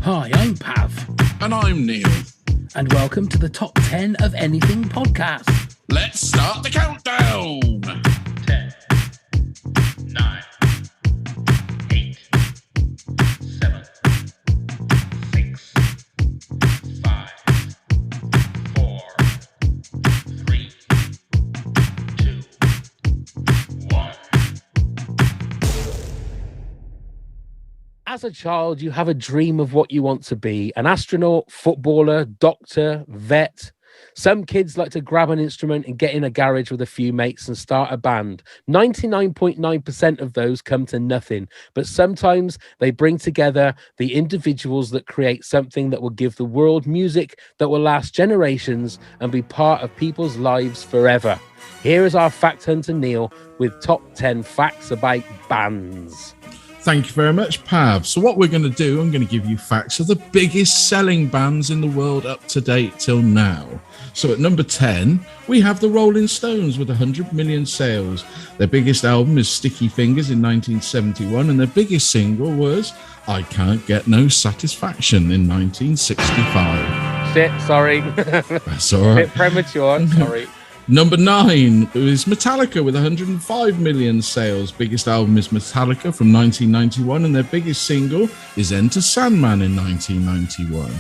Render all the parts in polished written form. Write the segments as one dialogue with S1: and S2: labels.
S1: Hi, I'm Pav.
S2: And I'm Neil.
S1: And welcome to the Top 10 of Anything podcast.
S2: Let's start the countdown.
S3: 10, 9, 8, 7, 6, 5, 4, 3, 2, 1.
S1: As a child, you have a dream of what you want to be: an astronaut, footballer, doctor, vet. Some kids like to grab an instrument and get in a garage with a few mates and start a band. 99.9% of those come to nothing, but sometimes they bring together the individuals that create something that will give the world music that will last generations and be part of people's lives forever. Here is our fact hunter Neil with top 10 facts about bands.
S2: Thank you very much, Pav. So what we're going to do, I'm going to give you facts of the biggest selling bands in the world up to date till now. So at number 10, we have the Rolling Stones with 100 million sales. Their biggest album is Sticky Fingers in 1971, and their biggest single was I Can't Get No Satisfaction in 1965.
S1: Shit, sorry.
S2: That's all right.
S1: Bit premature, sorry.
S2: Number 9 is Metallica with 105 million sales. Biggest album is Metallica from 1991, and their biggest single is Enter Sandman in 1991.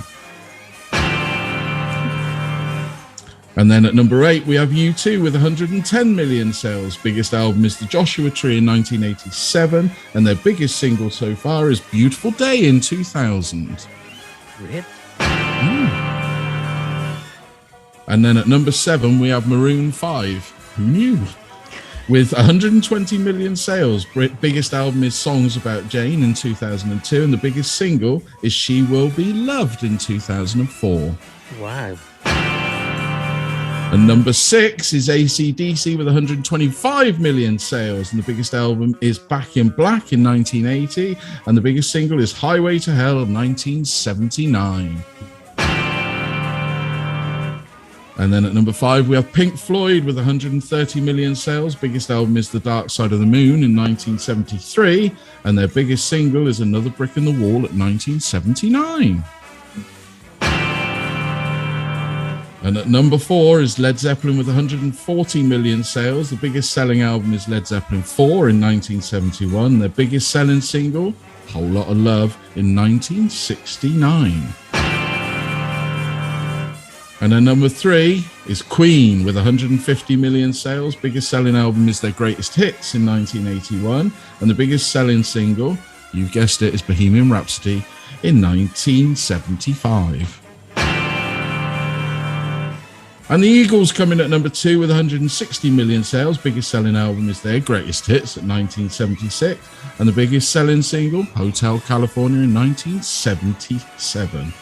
S2: And then at number 8, we have U2 with 110 million sales. Biggest album is The Joshua Tree in 1987, and their biggest single so far is Beautiful Day in 2000.
S1: Really?
S2: And then at number 7, we have Maroon 5. Who knew? With 120 million sales. Biggest album is Songs About Jane in 2002, and the biggest single is She Will Be Loved in 2004.
S1: Wow.
S2: And number 6 is AC/DC with 125 million sales, and the biggest album is Back in Black in 1980, and the biggest single is Highway to Hell in 1979. And then at number 5, we have Pink Floyd with 130 million sales. Biggest album is The Dark Side of the Moon in 1973. And their biggest single is Another Brick in the Wall at 1979. And at number 4 is Led Zeppelin with 140 million sales. The biggest selling album is Led Zeppelin 4 in 1971. Their biggest selling single, Whole Lot of Love, in 1969. And then number 3 is Queen with 150 million sales. Biggest selling album is their Greatest Hits in 1981. And the biggest selling single, you guessed it, is Bohemian Rhapsody in 1975. And the Eagles come in at number 2 with 160 million sales. Biggest selling album is their Greatest Hits at 1976. And the biggest selling single, Hotel California in 1977.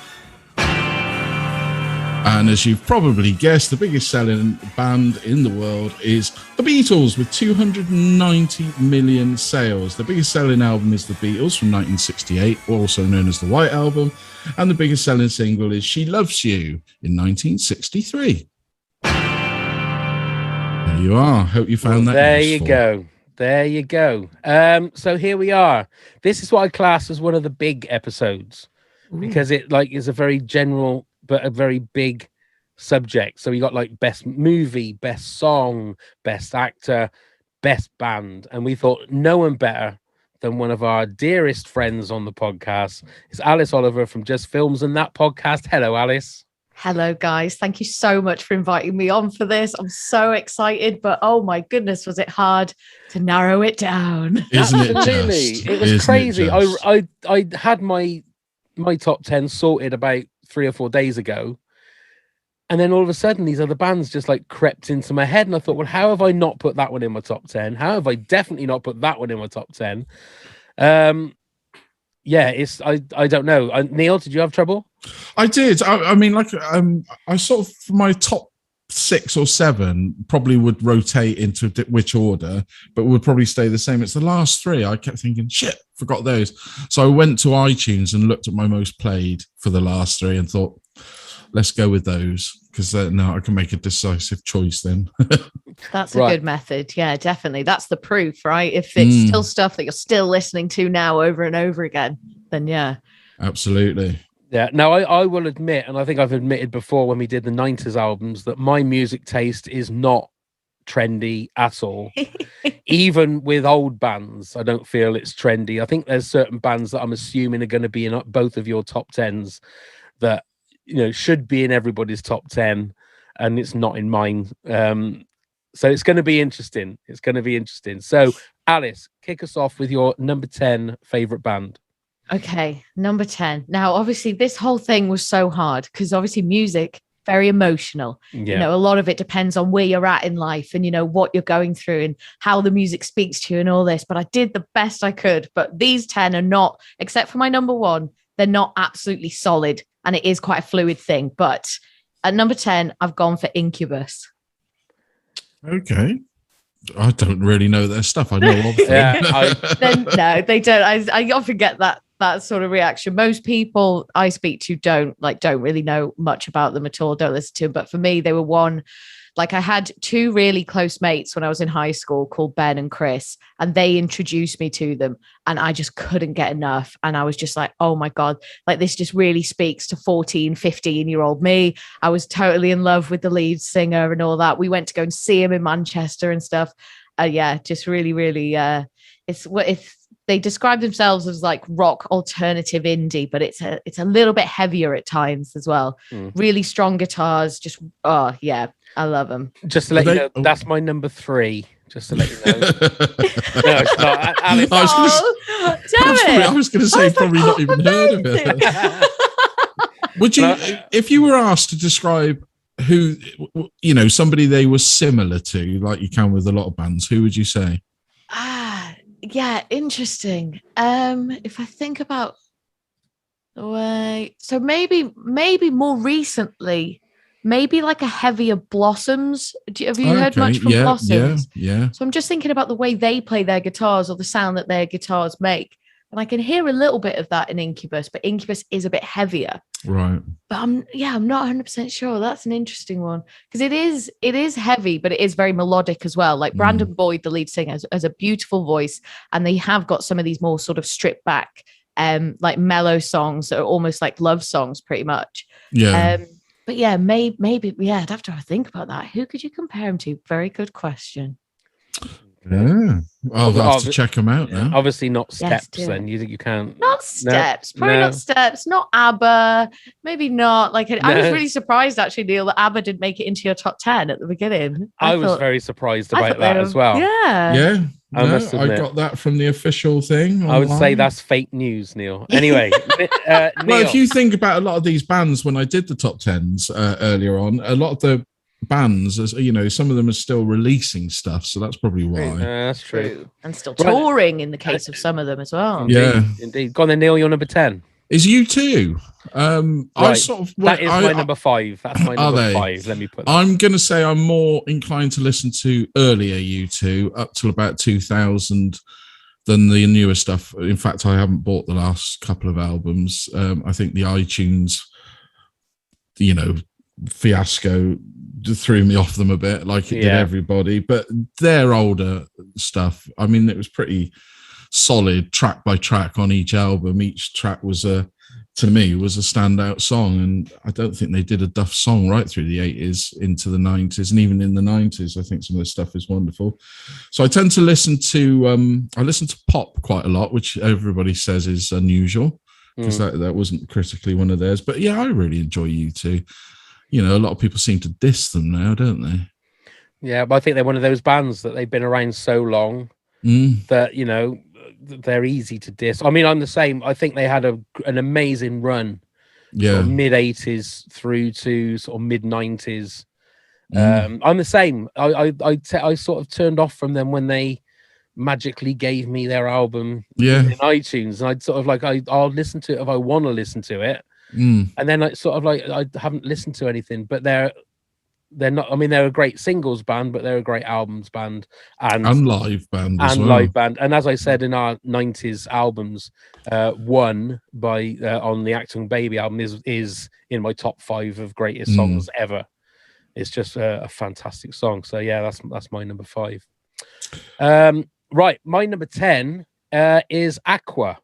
S2: And as you've probably guessed, the biggest selling band in the world is the Beatles with 290 million sales. The biggest selling album is The Beatles from 1968, also known as the White Album. And the biggest selling single is She Loves You in 1963. There you are. Hope you found that
S1: There
S2: useful.
S1: you go. There you go. So here we are. This is what I class as one of the big episodes because it is a very general but a very big subject. So we got like best movie, best song, best actor, best band. And we thought no one better than one of our dearest friends on the podcast is Alice Oliver from Just Films and That podcast. Hello, Alice.
S4: Hello, guys. Thank you so much for inviting me on for this. I'm so excited, but oh my goodness, was it hard to narrow it down?
S2: Isn't it
S1: Absolutely.
S2: just?
S1: It was
S2: Isn't
S1: crazy.
S2: it just?
S1: I had my top 10 sorted about 3 or 4 days ago, and then all of a sudden these other bands just like crept into my head, and I thought, well, how have I not put that one in my top 10? How have I definitely not put that one in my top 10? It's I don't know. Neil, did you have trouble?
S2: I did. I sort of, my top 6 or 7 probably would rotate into which order, but would probably stay the same. It's the last 3 I kept thinking, shit, forgot those. So I went to iTunes and looked at my most played for the last 3 and thought, let's go with those, because now I can make a decisive choice then.
S4: That's a good method. Yeah, definitely. That's the proof, right? If it's still stuff that you're still listening to now over and over again, then yeah.
S2: Absolutely.
S1: Yeah, now I will admit, and I think I've admitted before when we did the 90s albums, that my music taste is not trendy at all. Even with old bands, I don't feel it's trendy. I think there's certain bands that I'm assuming are going to be in both of your top 10s that, should be in everybody's top 10, and it's not in mine. So it's going to be interesting. It's going to be interesting. So, Alice, kick us off with your number 10 favorite band.
S4: Okay, number 10. Now, obviously, this whole thing was so hard because obviously music, very emotional.
S1: Yeah.
S4: A lot of it depends on where you're at in life and, what you're going through and how the music speaks to you and all this. But I did the best I could. But these 10 are not, except for my number 1, they're not absolutely solid. And it is quite a fluid thing. But at number 10, I've gone for Incubus.
S2: Okay. I don't really know their stuff. I know of them.
S4: No, they don't. I often get that sort of reaction. Most people I speak to don't really know much about them at all, don't listen to them. But for me, they were one, I had 2 really close mates when I was in high school called Ben and Chris, and they introduced me to them and I just couldn't get enough. And I was just like, oh my God, this just really speaks to 14, 15-year-old me. I was totally in love with the lead singer and all that. We went to go and see him in Manchester and stuff. Just really, really, they describe themselves as rock alternative indie, but it's a little bit heavier at times as well. Really strong guitars. Just I love them.
S1: Just to let you know, that's my number 3. Just to let you know. No, it's not. Alice.
S2: I was going to say probably not even heard of it. Would you, if you were asked to describe who, somebody they were similar to, like you can with a lot of bands, who would you say?
S4: Yeah, interesting. If I think about the way, so maybe more recently, maybe a heavier Blossoms. Have you heard much from Blossoms?
S2: Yeah.
S4: So I'm just thinking about the way they play their guitars or the sound that their guitars make. And I can hear a little bit of that in Incubus, but Incubus is a bit heavier.
S2: Right.
S4: But I'm not 100% sure. That's an interesting one because it is heavy, but it is very melodic as well. Brandon Boyd, the lead singer, has a beautiful voice, and they have got some of these more sort of stripped back, mellow songs that are almost like love songs, pretty much.
S2: Yeah.
S4: But yeah, maybe I'd have to think about that. Who could you compare him to? Very good question.
S2: Yeah, I'll have to check them out now.
S1: Obviously not Steps. Then you can't.
S4: Not Steps. Probably not Steps. Not ABBA. Maybe not. I was really surprised actually, Neil, that ABBA didn't make it into your top 10 at the beginning.
S1: I was very surprised about that as well.
S4: Yeah.
S2: I got that from the official thing online.
S1: I would say that's fake news, Neil. Anyway, Neil.
S2: Well, if you think about a lot of these bands, when I did the top 10s earlier on, a lot of the bands, as some of them are still releasing stuff, so that's probably why.
S1: That's true.
S4: And still touring in the case of some of them as well.
S1: Indeed. Go on then, Neil, you're number 10.
S2: Is U2.
S1: Right. That is my number 5. That's my number 5. Let me put that.
S2: I'm going to say I'm more inclined to listen to earlier U2 up till about 2000 than the newer stuff. In fact, I haven't bought the last couple of albums. I think the iTunes, fiasco threw me off them a bit, like it did everybody. But their older stuff, I mean, it was pretty solid track by track on each album. Each track was to me was a standout song, and I don't think they did a duff song right through the 80s into the 90s, and even in the 90s I think some of the stuff is wonderful. So I tend to listen to pop quite a lot, which everybody says is unusual because that wasn't critically one of theirs. But yeah, I really enjoy U2. A lot of people seem to diss them now, don't they?
S1: Yeah, but I think they're one of those bands that they've been around so long that, they're easy to diss. I mean, I'm the same. I think they had an amazing run, mid 80s through to sort of mid 90s. I'm the same. I sort of turned off from them when they magically gave me their album in iTunes, and I'd sort of I'll listen to it if I want to listen to it. And then I haven't listened to anything, but they're not. I mean, they're a great singles band, but they're a great albums band and
S2: live band
S1: live band. And as I said in our 90s albums, One by on the Acting Baby album is in my top 5 of greatest songs ever. It's just a fantastic song. So yeah, that's my number 5. Right, my number 10 is Aqua.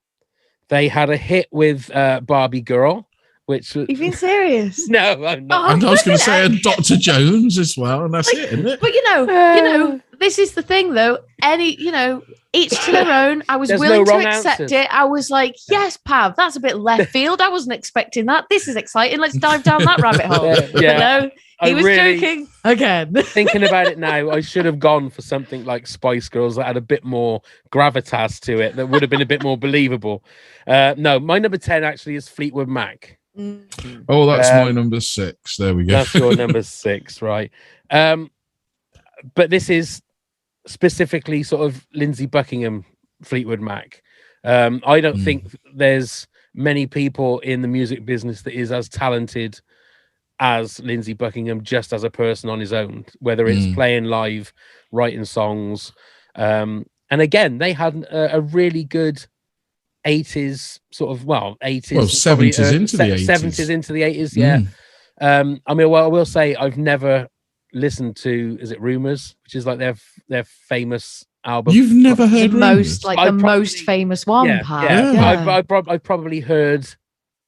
S1: They had a hit with Barbie Girl. which was,
S4: You being serious?
S1: no, I'm not.
S4: Oh,
S2: And I was going to say
S4: flipping heck.
S2: Dr. Jones as well, and that's
S4: Like,
S2: it, isn't it?
S4: But this is the thing though. Each to their own. I was
S1: There's
S4: willing
S1: no
S4: to
S1: wrong
S4: accept
S1: answers.
S4: it. I was like, yes, Pav, that's a bit left field. I wasn't expecting that. This is exciting. Let's dive down that rabbit hole.
S1: Yeah.
S4: But no, he
S1: I
S4: was
S1: really-
S4: joking again.
S1: Thinking about it now, I should have gone for something like Spice Girls that had a bit more gravitas to it. That would have been a bit more believable. No, my number 10 actually is Fleetwood Mac.
S2: Oh, that's my number 6. There we go.
S1: That's your number 6, right? But this is specifically sort of Lindsey Buckingham, Fleetwood Mac. I don't think there's many people in the music business that is as talented as Lindsey Buckingham, just as a person on his own, whether it's playing live, writing songs. And again, they had a really good 80s sort of, 80s.
S2: Well, 70s into the 80s.
S1: 70s into the 80s, yeah. I mean, well, I will say I've never listened to, is it Rumours, which is like their famous album.
S2: You've never heard
S4: the
S2: Rumours?
S4: most famous one, Pav.
S1: I probably heard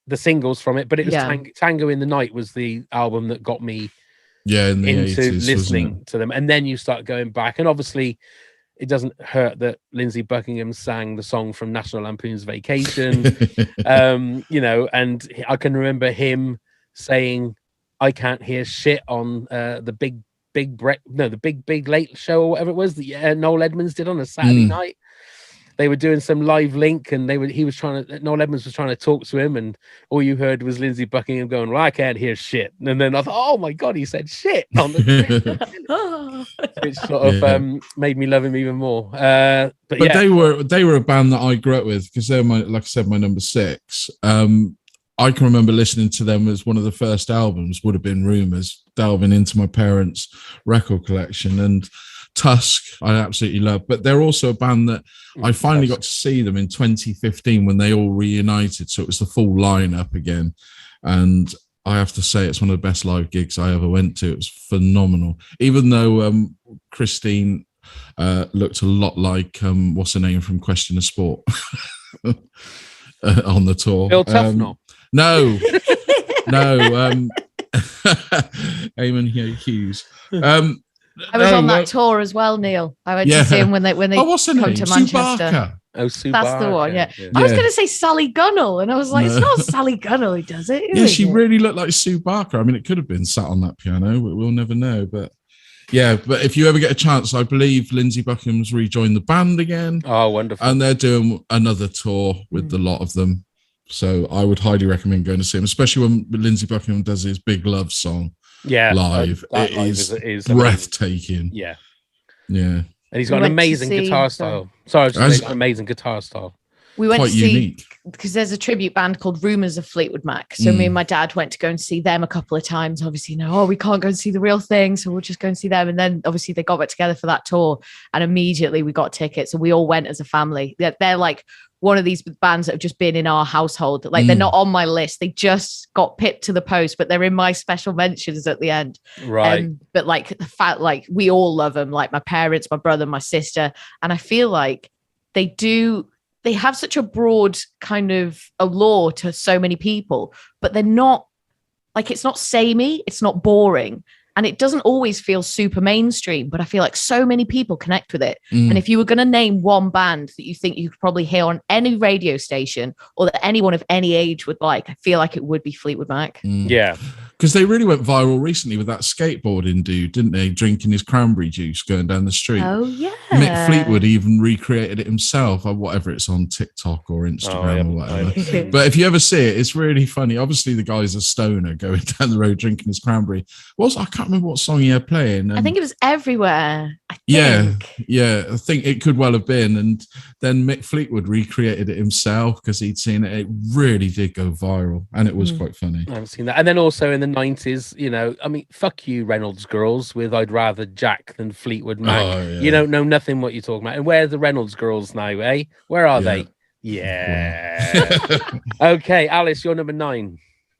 S1: the singles from it, but it was Tango in the Night was the album that got me
S2: in the
S1: into
S2: 80s,
S1: listening to them. And then you start going back, and obviously it doesn't hurt that Lindsey Buckingham sang the song from National Lampoon's Vacation. And I can remember him saying, I can't hear shit on the big late show or whatever it was that Noel Edmonds did on a Saturday night. They were doing some live link, and Noel Edmonds was trying to talk to him, and all you heard was Lindsey Buckingham going, well, I can't hear shit. And then I thought, oh my God, he said shit on the which sort of made me love him even more. But
S2: they were a band that I grew up with, because they're like I said, my number 6. I can remember listening to them as one of the first albums would have been Rumours, delving into my parents' record collection, and Tusk I absolutely love. But they're also a band that I finally got to see them in 2015 when they all reunited, so it was the full lineup again, and I have to say it's one of the best live gigs I ever went to. It was phenomenal, even though Christine looked a lot like what's her name from Question of Sport on the tour.
S1: Bill Tufnell.
S2: No, Eamon Hughes.
S4: I was on that tour as well, Neil. I went to see him when they
S2: what's her
S4: come
S2: name?
S4: to Manchester.
S2: Subaka.
S1: Oh, Sue
S4: That's
S1: Barker.
S4: the one, yeah. I was going to say Sally Gunnell, and I was like, it's not Sally Gunnell who does it. Who
S2: Yeah,
S4: is
S2: she
S4: it?
S2: really looked like Sue Barker. I mean, it could have been sat on that piano, but we'll never know. But yeah, but if you ever get a chance, I believe Lindsey Buckingham's rejoined the band again.
S1: Oh, wonderful.
S2: And they're doing another tour with a lot of them. So I would highly recommend going to see him, especially when Lindsey Buckingham does his Big Love song live.
S1: That
S2: It
S1: live
S2: is
S1: amazing.
S2: breathtaking.
S1: Yeah.
S2: Yeah.
S1: And he's got an amazing guitar style. Sorry, I was just saying, amazing guitar style.
S4: We went
S2: Quite
S4: to see,
S2: unique.
S4: because there's a tribute band called Rumours of Fleetwood Mac. So me and my dad went to go and see them a couple of times. Obviously, we can't go and see the real thing, so we'll just go and see them. And then obviously they got back together for that tour, and immediately we got tickets, and we all went as a family. They're like one of these bands that have just been in our household. Like they're not on my list. They just got pipped to the post, but they're in my special mentions at the end.
S1: Right.
S4: But like the fact, like we all love them, like my parents, my brother, my sister. And I feel like they have such a broad kind of allure to so many people, but they're not like, it's not samey, it's not boring. And it doesn't always feel super mainstream, but I feel like so many people connect with it. And if you were going to name one band that you think you could probably hear on any radio station, or that anyone of any age would like, I feel like it would be Fleetwood Mac.
S1: Yeah.
S2: Because they really went viral recently with that skateboarding dude, didn't they? Drinking his cranberry juice going down the street.
S4: Oh, yeah.
S2: Mick Fleetwood even recreated it himself, or whatever it's on TikTok or Instagram or whatever. But if you ever see it, it's really funny. Obviously, the guy's a stoner going down the road drinking his cranberry. I can't remember what song he had playing.
S4: I think it was Everywhere. I
S2: think it could well have been. And then Mick Fleetwood recreated it himself because he'd seen it. It really did go viral, and it was quite funny.
S1: I haven't seen that. And then also in the 90s, I mean, fuck you, Reynolds Girls, with I'd rather Jack than Fleetwood Mac.
S2: Oh, yeah.
S1: You don't know nothing what you're talking about. And where are the Reynolds Girls now, eh? Where are they? Yeah. Okay, Alice, you're number 9.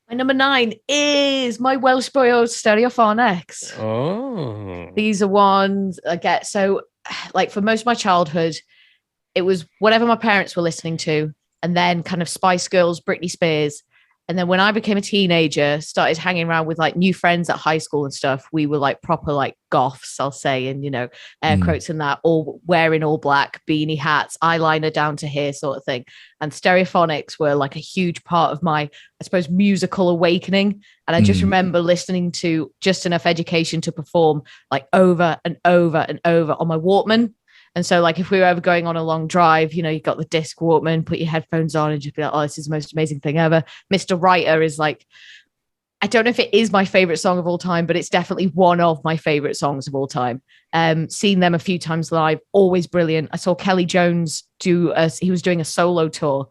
S4: My number 9 is my Welsh boy Stereophonics.
S1: Oh.
S4: These are ones I get. So, like, for most of my childhood, it was whatever my parents were listening to, and then kind of Spice Girls, Britney Spears. And then when I became a teenager, started hanging around with like new friends at high school and stuff, we were like proper like goths, I'll say, and, you know, air quotes and that, all wearing all black, beanie hats, eyeliner down to here sort of thing. And Stereophonics were like a huge part of my, I suppose, musical awakening. And I just remember listening to Just Enough Education to Perform like over and over and over on my Walkman. And so, like, if we were ever going on a long drive, you know, you got the disc Walkman, put your headphones on and just be like, oh, this is the most amazing thing ever. Mr. Writer is like, I don't know if it is my favorite song of all time, but it's definitely one of my favorite songs of all time. Seen them a few times live, always brilliant. I saw Kelly Jones he was doing a solo tour.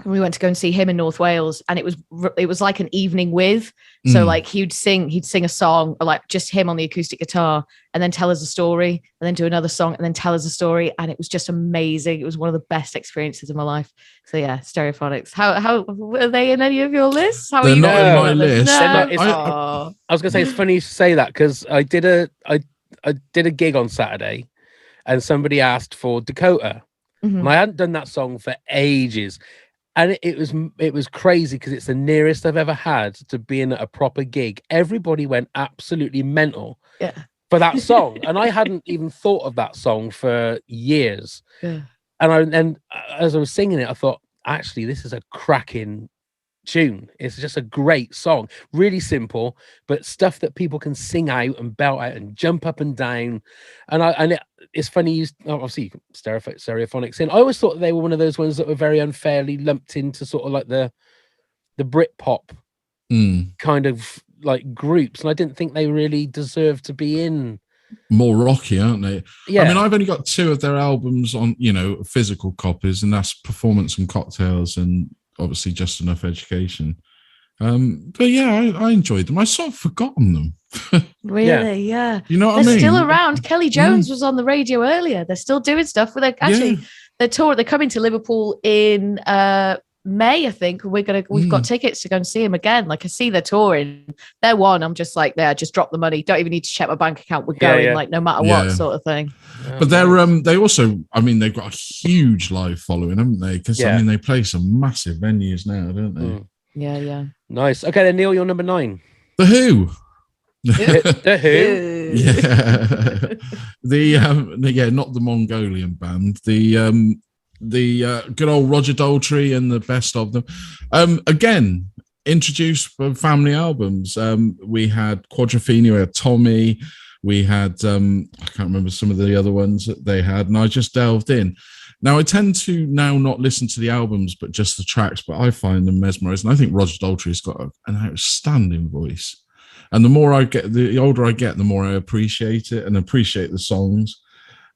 S4: We went to go and see him in North Wales, and it was like an evening with. So like he'd sing a song, or like just him on the acoustic guitar, and then tell us a story, and then do another song, and then tell us a story, and it was just amazing. It was one of the best experiences of my life. So yeah, Stereophonics. How were they in any of your lists? How
S2: They're
S4: are you
S2: not in my
S4: doing?
S2: list.
S4: No.
S1: I was gonna say it's funny you say that, because I did a gig on Saturday, and somebody asked for Dakota, and I hadn't done that song for ages. And it was crazy, because it's the nearest I've ever had to being at a proper gig. Everybody went absolutely mental for that song, and I hadn't even thought of that song for years. Yeah. And as I was singing it, I thought, actually, this is a cracking tune. It's just a great song, really simple, but stuff that people can sing out and belt out and jump up and down. It's funny, you obviously Stereophonics in. I always thought they were one of those ones that were very unfairly lumped into sort of like the Britpop kind of like groups, and I didn't think they really deserved to be in.
S2: More rocky, aren't they?
S1: Yeah.
S2: I mean, I've only got 2 of their albums on, you know, physical copies, and that's Performance and Cocktails, and obviously Just Enough Education. But yeah, I enjoyed them. I sort of forgotten them.
S4: Really? Yeah.
S2: You know what
S4: They're
S2: I mean?
S4: still around. Kelly Jones was on the radio earlier. They're still doing stuff. They're coming to Liverpool in May, I think. We've got tickets to go and see him again. Like, I see they're touring. They're one. I'm just like, there, just drop the money. Don't even need to check my bank account. We're going, like, no matter what sort of thing.
S2: But they also, I mean, they've got a huge live following, haven't they? Because I mean, they play some massive venues now, don't they?
S4: Yeah.
S1: Nice. Okay, then Neil, you're number 9.
S2: The Who.
S1: The Who.
S2: Yeah. Not the Mongolian band. The good old Roger Daltrey and the best of them. Again, introduced family albums. We had Quadrophenia, we had Tommy, we had I can't remember some of the other ones that they had, and I just delved in. Now, I tend to now not listen to the albums, but just the tracks, but I find them mesmerizing. I think Roger Daltrey's got an outstanding voice. And the older I get, the more I appreciate it and appreciate the songs.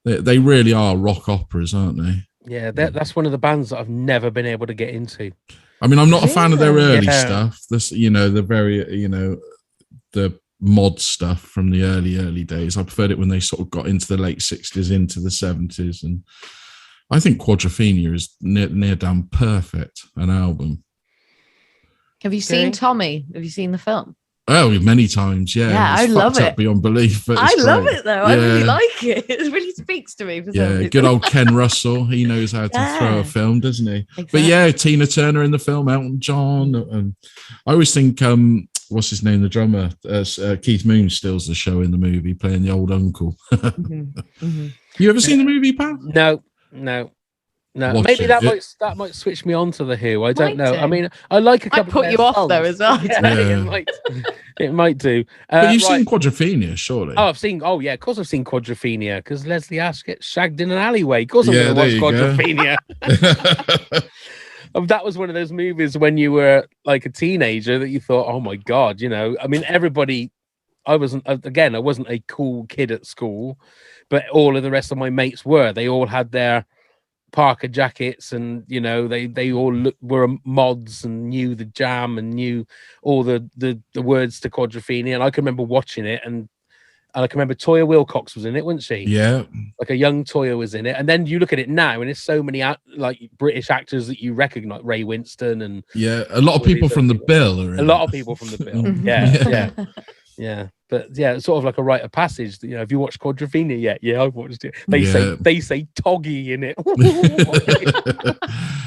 S2: They really are rock operas, aren't they?
S1: Yeah, that's one of the bands that I've never been able to get into.
S2: I mean, I'm not a fan of their early stuff. This, you know, the very, you know, the mod stuff from the early days. I preferred it when they sort of got into the late 60s, into the 70s. And I think Quadrophenia is near damn perfect an album.
S4: Have you seen Tommy? Have you seen the film?
S2: Oh, many times, yeah.
S4: Yeah, I love it.
S2: Beyond belief. But
S4: I love it, though. I really like it. It really speaks to me.
S2: Good old Ken Russell. He knows how to throw a film, doesn't he? Exactly. But yeah, Tina Turner in the film, Elton John. I always think, what's his name, the drummer? Keith Moon steals the show in the movie, playing the old uncle. You ever seen the movie, Pat?
S1: No.
S2: Watch
S1: Maybe
S2: it.
S1: that might switch me on to the Who. I don't know. I mean, I like a couple.
S4: Might put you off though as well.
S1: It might do.
S2: But you've seen Quadrophenia, surely?
S1: Oh, I've seen. Oh, yeah. Of course, I've seen Quadrophenia, because Leslie Ash gets shagged in an alleyway. Of course, I'm going to watch Quadrophenia. That was one of those movies when you were like a teenager that you thought, "Oh my god," you know. I mean, everybody. I wasn't a cool kid at school, but all of the rest of my mates were. They all had their Parker jackets, and you know, they all were mods and knew the Jam and knew all the words to Quadrophenia. And I can remember watching it, and I can remember Toya Wilcox was in it, wasn't she?
S2: Yeah,
S1: like a young Toya was in it. And then you look at it now, and it's so many like British actors that you recognize, Ray Winston, and
S2: a lot of people from the Bill.
S1: A lot of people from the Bill. Yeah. Yeah, but yeah, it's sort of like a rite of passage. You know, have you watched Quadrophenia yet? Yeah, I've watched it. They say Toggy in it.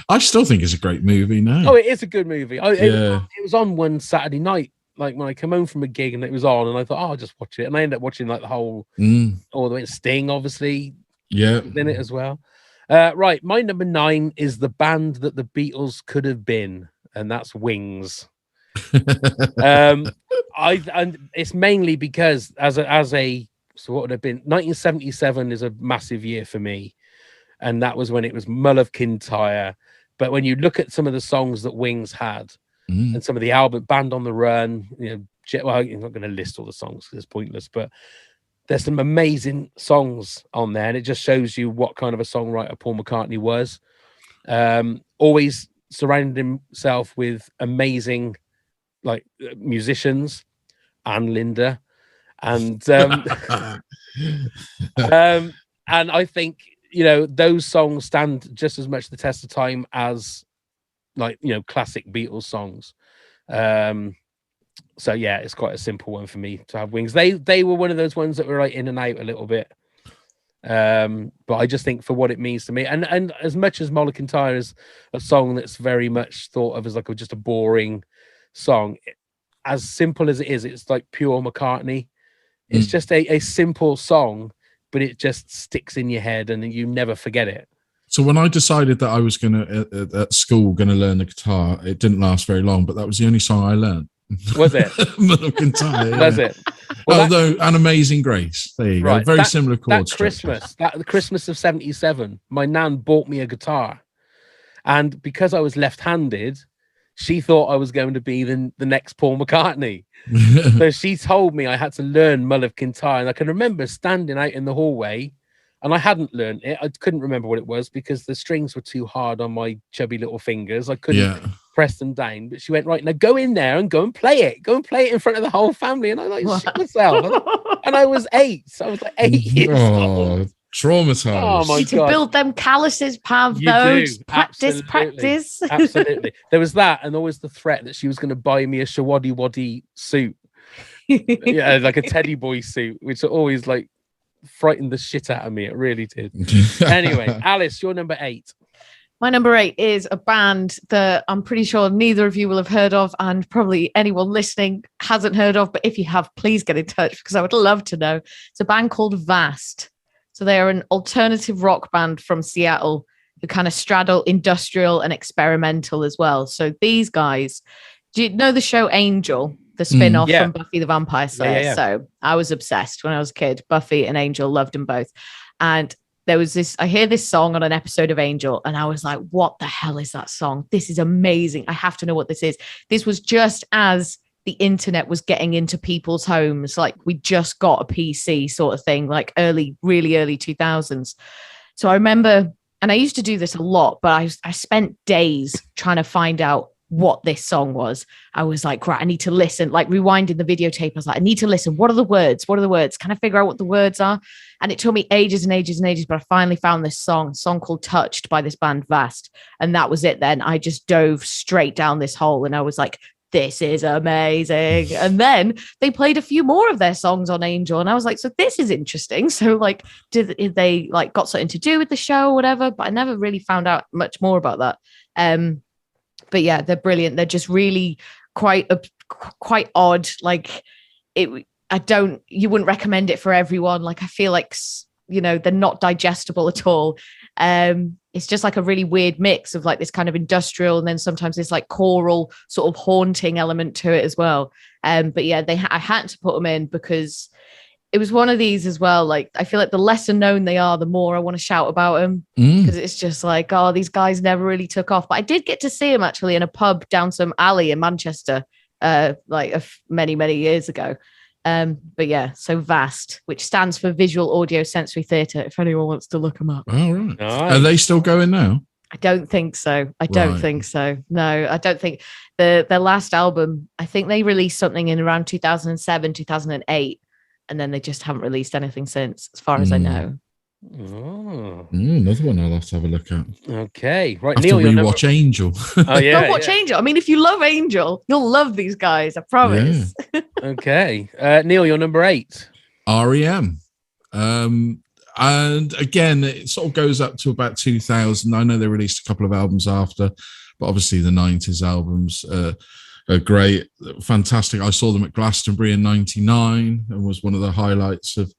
S2: I still think it's a great movie now.
S1: Oh, it is a good movie.
S2: Yeah.
S1: It was on one Saturday night, like when I came home from a gig and it was on, and I thought, oh, I'll just watch it. And I ended up watching like the whole, all the way. Sting, obviously,
S2: Yeah,
S1: was in it as well. Right, my number 9 is the band that the Beatles could have been, and that's Wings. And it's mainly because as a so what would have been 1977 is a massive year for me, and that was when it was Mull of Kintyre. But when you look at some of the songs that Wings had and some of the album Band on the Run, you know, well, I'm not going to list all the songs because it's pointless, but there's some amazing songs on there, and it just shows you what kind of a songwriter Paul McCartney was. Always surrounded himself with amazing musicians, and Linda, and and I think, you know, those songs stand just as much the test of time as classic Beatles songs. So yeah, it's quite a simple one for me to have Wings. They were one of those ones that were like in and out a little bit. But I just think for what it means to me, and as much as Mull of Kintyre is a song that's very much thought of as like just a boring song, as simple as it is, it's like pure McCartney. It's just a simple song, but it just sticks in your head and you never forget it.
S2: So when I decided that I was going to, at school, going to learn the guitar, it didn't last very long, but that was the only song I learned.
S1: Was it?
S2: Mull of Kintyre, yeah.
S1: Was it? Well,
S2: although An Amazing Grace. There you go. Very similar chords.
S1: The Christmas of 77, my nan bought me a guitar. And because I was left-handed, she thought I was going to be the next Paul McCartney. So she told me I had to learn Mull of Kintyre. And I can remember standing out in the hallway, and I hadn't learned it. I couldn't remember what it was because the strings were too hard on my chubby little fingers. I couldn't press them down. But she went, right, now go in there and go and play it. Go and play it in front of the whole family. And I shit myself. And I was 8. So I was like 8 years old.
S2: Traumatized.
S4: Oh my God. To build them calluses, Pav, though. Practice.
S1: Absolutely. There was that, and always the threat that she was going to buy me a Shawaddy Waddy suit. Yeah, like a teddy boy suit, which always like frightened the shit out of me. It really did. Anyway, Alice, your number 8.
S4: My number 8 is a band that I'm pretty sure neither of you will have heard of, and probably anyone listening hasn't heard of. But if you have, please get in touch because I would love to know. It's a band called Vast. So they are an alternative rock band from Seattle who kind of straddle industrial and experimental as well. So these guys, do you know the show Angel, the spin-off from Buffy the Vampire Slayer? Yeah. So I was obsessed when I was a kid. Buffy and Angel, loved them both. And there was I hear this song on an episode of Angel, and I was like, what the hell is that song? This is amazing. I have to know what this is. This was just as the internet was getting into people's homes. Like we just got a PC sort of thing, like really early 2000s. So I remember, and I used to do this a lot, but I spent days trying to find out what this song was. I was like, right, I need to listen, like rewinding the videotape. I was like, I need to listen. What are the words? Can I figure out what the words are? And it took me ages and ages and ages, but I finally found this song called Touched by this band Vast. And that was it then. I just dove straight down this hole and I was like, this is amazing. And then they played a few more of their songs on Angel. And I was like, so this is interesting. So like, did they like got something to do with the show or whatever? But I never really found out much more about that. But yeah, they're brilliant. They're just really quite odd. Like you wouldn't recommend it for everyone. Like, I feel like, you know, they're not digestible at all. It's just like a really weird mix of like this kind of industrial and then sometimes this like choral sort of haunting element to it as well. But yeah, I had to put them in because it was one of these as well. Like, I feel like the lesser known they are, the more I want to shout about them because it's just like, oh, these guys never really took off. But I did get to see them actually in a pub down some alley in Manchester, many years ago. But yeah, so Vast, which stands for Visual Audio Sensory Theatre, if anyone wants to look them up.
S2: All right. Nice. Are they still going now?
S4: I don't think so. I don't think so. No, I don't think their last album, I think they released something in around 2007, 2008, and then they just haven't released anything since, as far as I know.
S1: Oh,
S2: Another one I'll have to have a look at.
S1: okay. Right,
S2: I have
S1: Neil,
S2: to
S1: your number.
S2: rewatch Angel.
S1: Oh yeah,
S4: Go watch Angel. I mean, if you love Angel, you'll love these guys. I promise.
S1: Okay, Neil, your number 8.
S2: REM. And again, it sort of goes up to about 2000. I know they released a couple of albums after, but obviously the 90s albums are great, fantastic. I saw them at Glastonbury in 99 and was one of the highlights of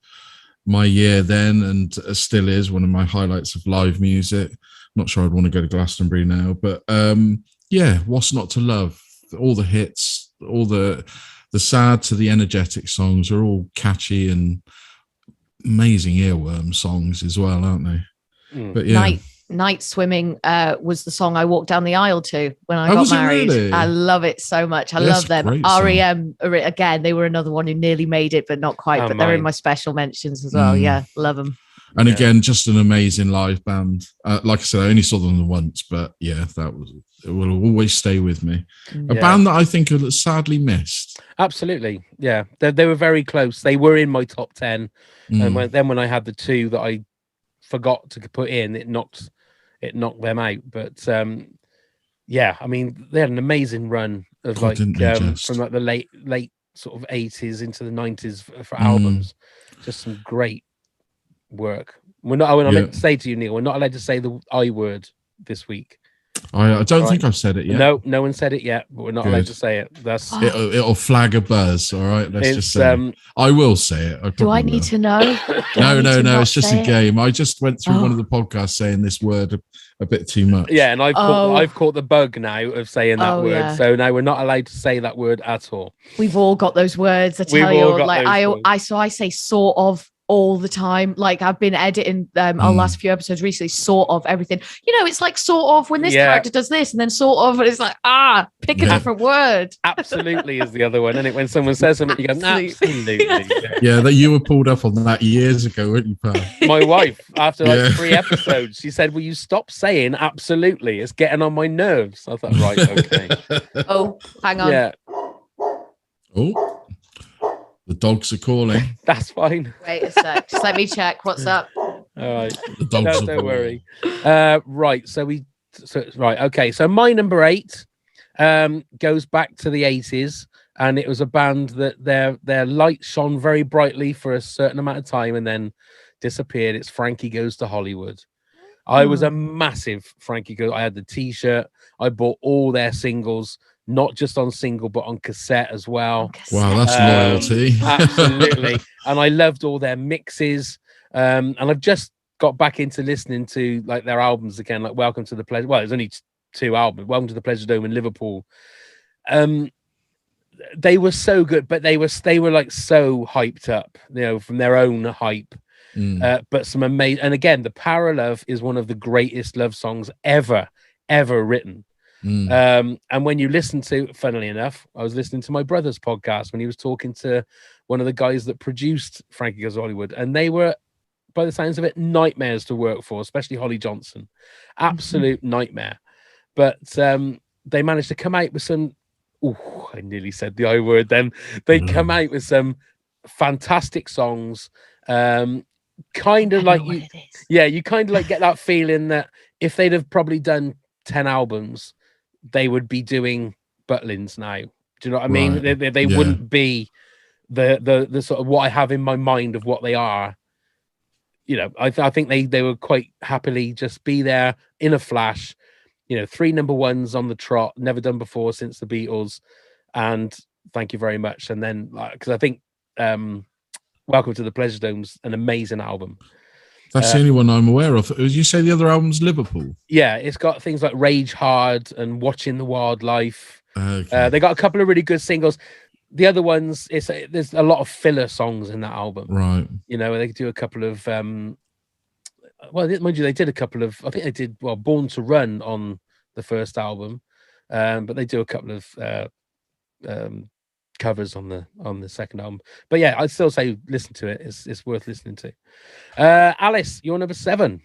S2: my year then, and still is one of my highlights of live music. Not sure I'd want to go to Glastonbury now, but yeah, what's not to love? All the hits, all the sad to the energetic songs are all catchy and amazing earworm songs as well, aren't they? But yeah.
S4: Night Swimming was the song I walked down the aisle to when I got married.
S2: Really?
S4: I love it so much. I love them. REM, again, they were another one who nearly made it, but not quite. But they're in my special mentions as well. Yeah, love them.
S2: And again, just an amazing live band. Like I said, I only saw them once, but yeah, it will always stay with me. A band that I think are sadly missed.
S1: Absolutely, yeah. They were very close. They were in my top 10, and when I had the 2 that I forgot to put in, it knocked them out. But yeah, I mean, they had an amazing run of from like the late sort of 80s into the 90s for albums. Just some great work. We're not. I meant to say to you, Neil, we're not allowed to say the I word this week.
S2: I don't think I've said it yet.
S1: No one said it yet, but we're not allowed to say it. That's
S2: it'll flag a buzz. All right, let's just say I will say it.
S4: Do I need to know?
S2: No. It's just a game. I just went through one of the podcasts saying this word a bit too much.
S1: Yeah, and I've caught the bug now of saying that word. Yeah. So now we're not allowed to say that word at all.
S4: We've all got those words. I tell you, like I say sort of all the time. Like I've been editing our last few episodes recently, sort of everything. You know, it's like sort of when this character does this, and then sort of, and it's like pick a different word.
S1: Absolutely is the other one, isn't it? When someone says something, you go absolutely.
S2: Yeah, that you were pulled up on that years ago, weren't you, pal?
S1: My wife, after like 3 episodes, she said, "Will you stop saying absolutely? It's getting on my nerves." I thought, right, okay.
S4: Oh, hang on.
S1: Yeah.
S2: Oh. The dogs are calling.
S1: That's fine.
S4: Wait a sec. Just let me check. What's up?
S1: All right.
S2: The dogs
S1: don't worry. Right. Okay. So my number 8 goes back to the 80s, and it was a band that their light shone very brightly for a certain amount of time and then disappeared. It's Frankie Goes to Hollywood. I was a massive Frankie Goes. I had the T-shirt. I bought all their singles. Not just on single, but on cassette as well.
S2: Wow, that's loyalty.
S1: Absolutely. And I loved all their mixes. And I've just got back into listening to like their albums again, like Welcome to the Pleasure. Well, there's only 2 albums. Welcome to the Pleasure Dome in Liverpool. They were so good, but they were like so hyped up, you know, from their own hype. But some amazing. And again, The Power of Love is one of the greatest love songs ever written. And when you listen to, funnily enough, I was listening to my brother's podcast when he was talking to one of the guys that produced Frankie Goes to Hollywood, and they were, by the sounds of it, nightmares to work for, especially Holly Johnson. Absolute nightmare. But they managed to come out with some, I nearly said the I word then. They come out with some fantastic songs. Kind of like you kind of like get that feeling that if they'd have probably done 10 albums, they would be doing Butlins now. Do you know what I mean? They wouldn't be the sort of what I have in my mind of what they are. You know, I think they would quite happily just be there in a flash. You know, 3 number 1s on the trot, never done before since the Beatles, and thank you very much. And then because I think Welcome to the Pleasure Dome's an amazing album.
S2: That's the only one I'm aware of. As you say, the other album's Liverpool.
S1: Yeah, it's got things like Rage Hard and Watching the Wildlife.
S2: Okay.
S1: They got a couple of really good singles. The other ones, there's a lot of filler songs in that album.
S2: Right.
S1: You know, they do a couple of, mind you, they did a couple of, I think they did, Born to Run on the first album. But they do a couple of covers on the second album. But yeah, I'd still say listen to it. It's worth listening to. Alice, you're number 7.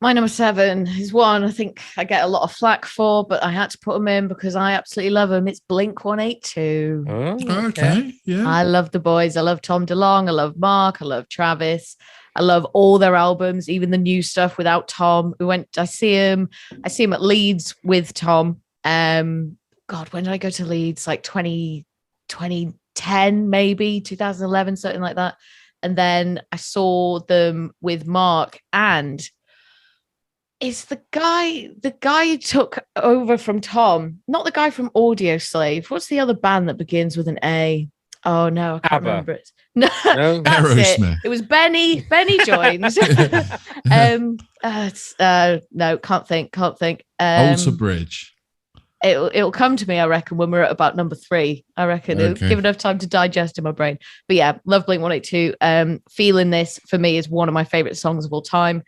S4: My number 7 is one I think I get a lot of flack for, but I had to put them in because I absolutely love them. It's Blink 182.
S2: Oh, okay. Yeah.
S4: I love the boys. I love Tom DeLonge. I love Mark. I love Travis. I love all their albums, even the new stuff without Tom. I see him at Leeds with Tom. God, when did I go to Leeds? Like 2010, maybe 2011, something like that. And then I saw them with Mark, and it's the guy who took over from Tom, not the guy from Audio Slave. What's the other band that begins with an A? Oh no, I can't
S1: ABBA.
S4: remember it. No,
S1: No?
S4: that's
S2: Aerosmith.
S4: it. It was Benny joins. No, can't think.
S2: Alter Bridge.
S4: It'll come to me, I reckon, when we're at about number 3. I reckon it'll give enough time to digest in my brain. But yeah, love Blink-182. Feeling This for me is one of my favorite songs of all time.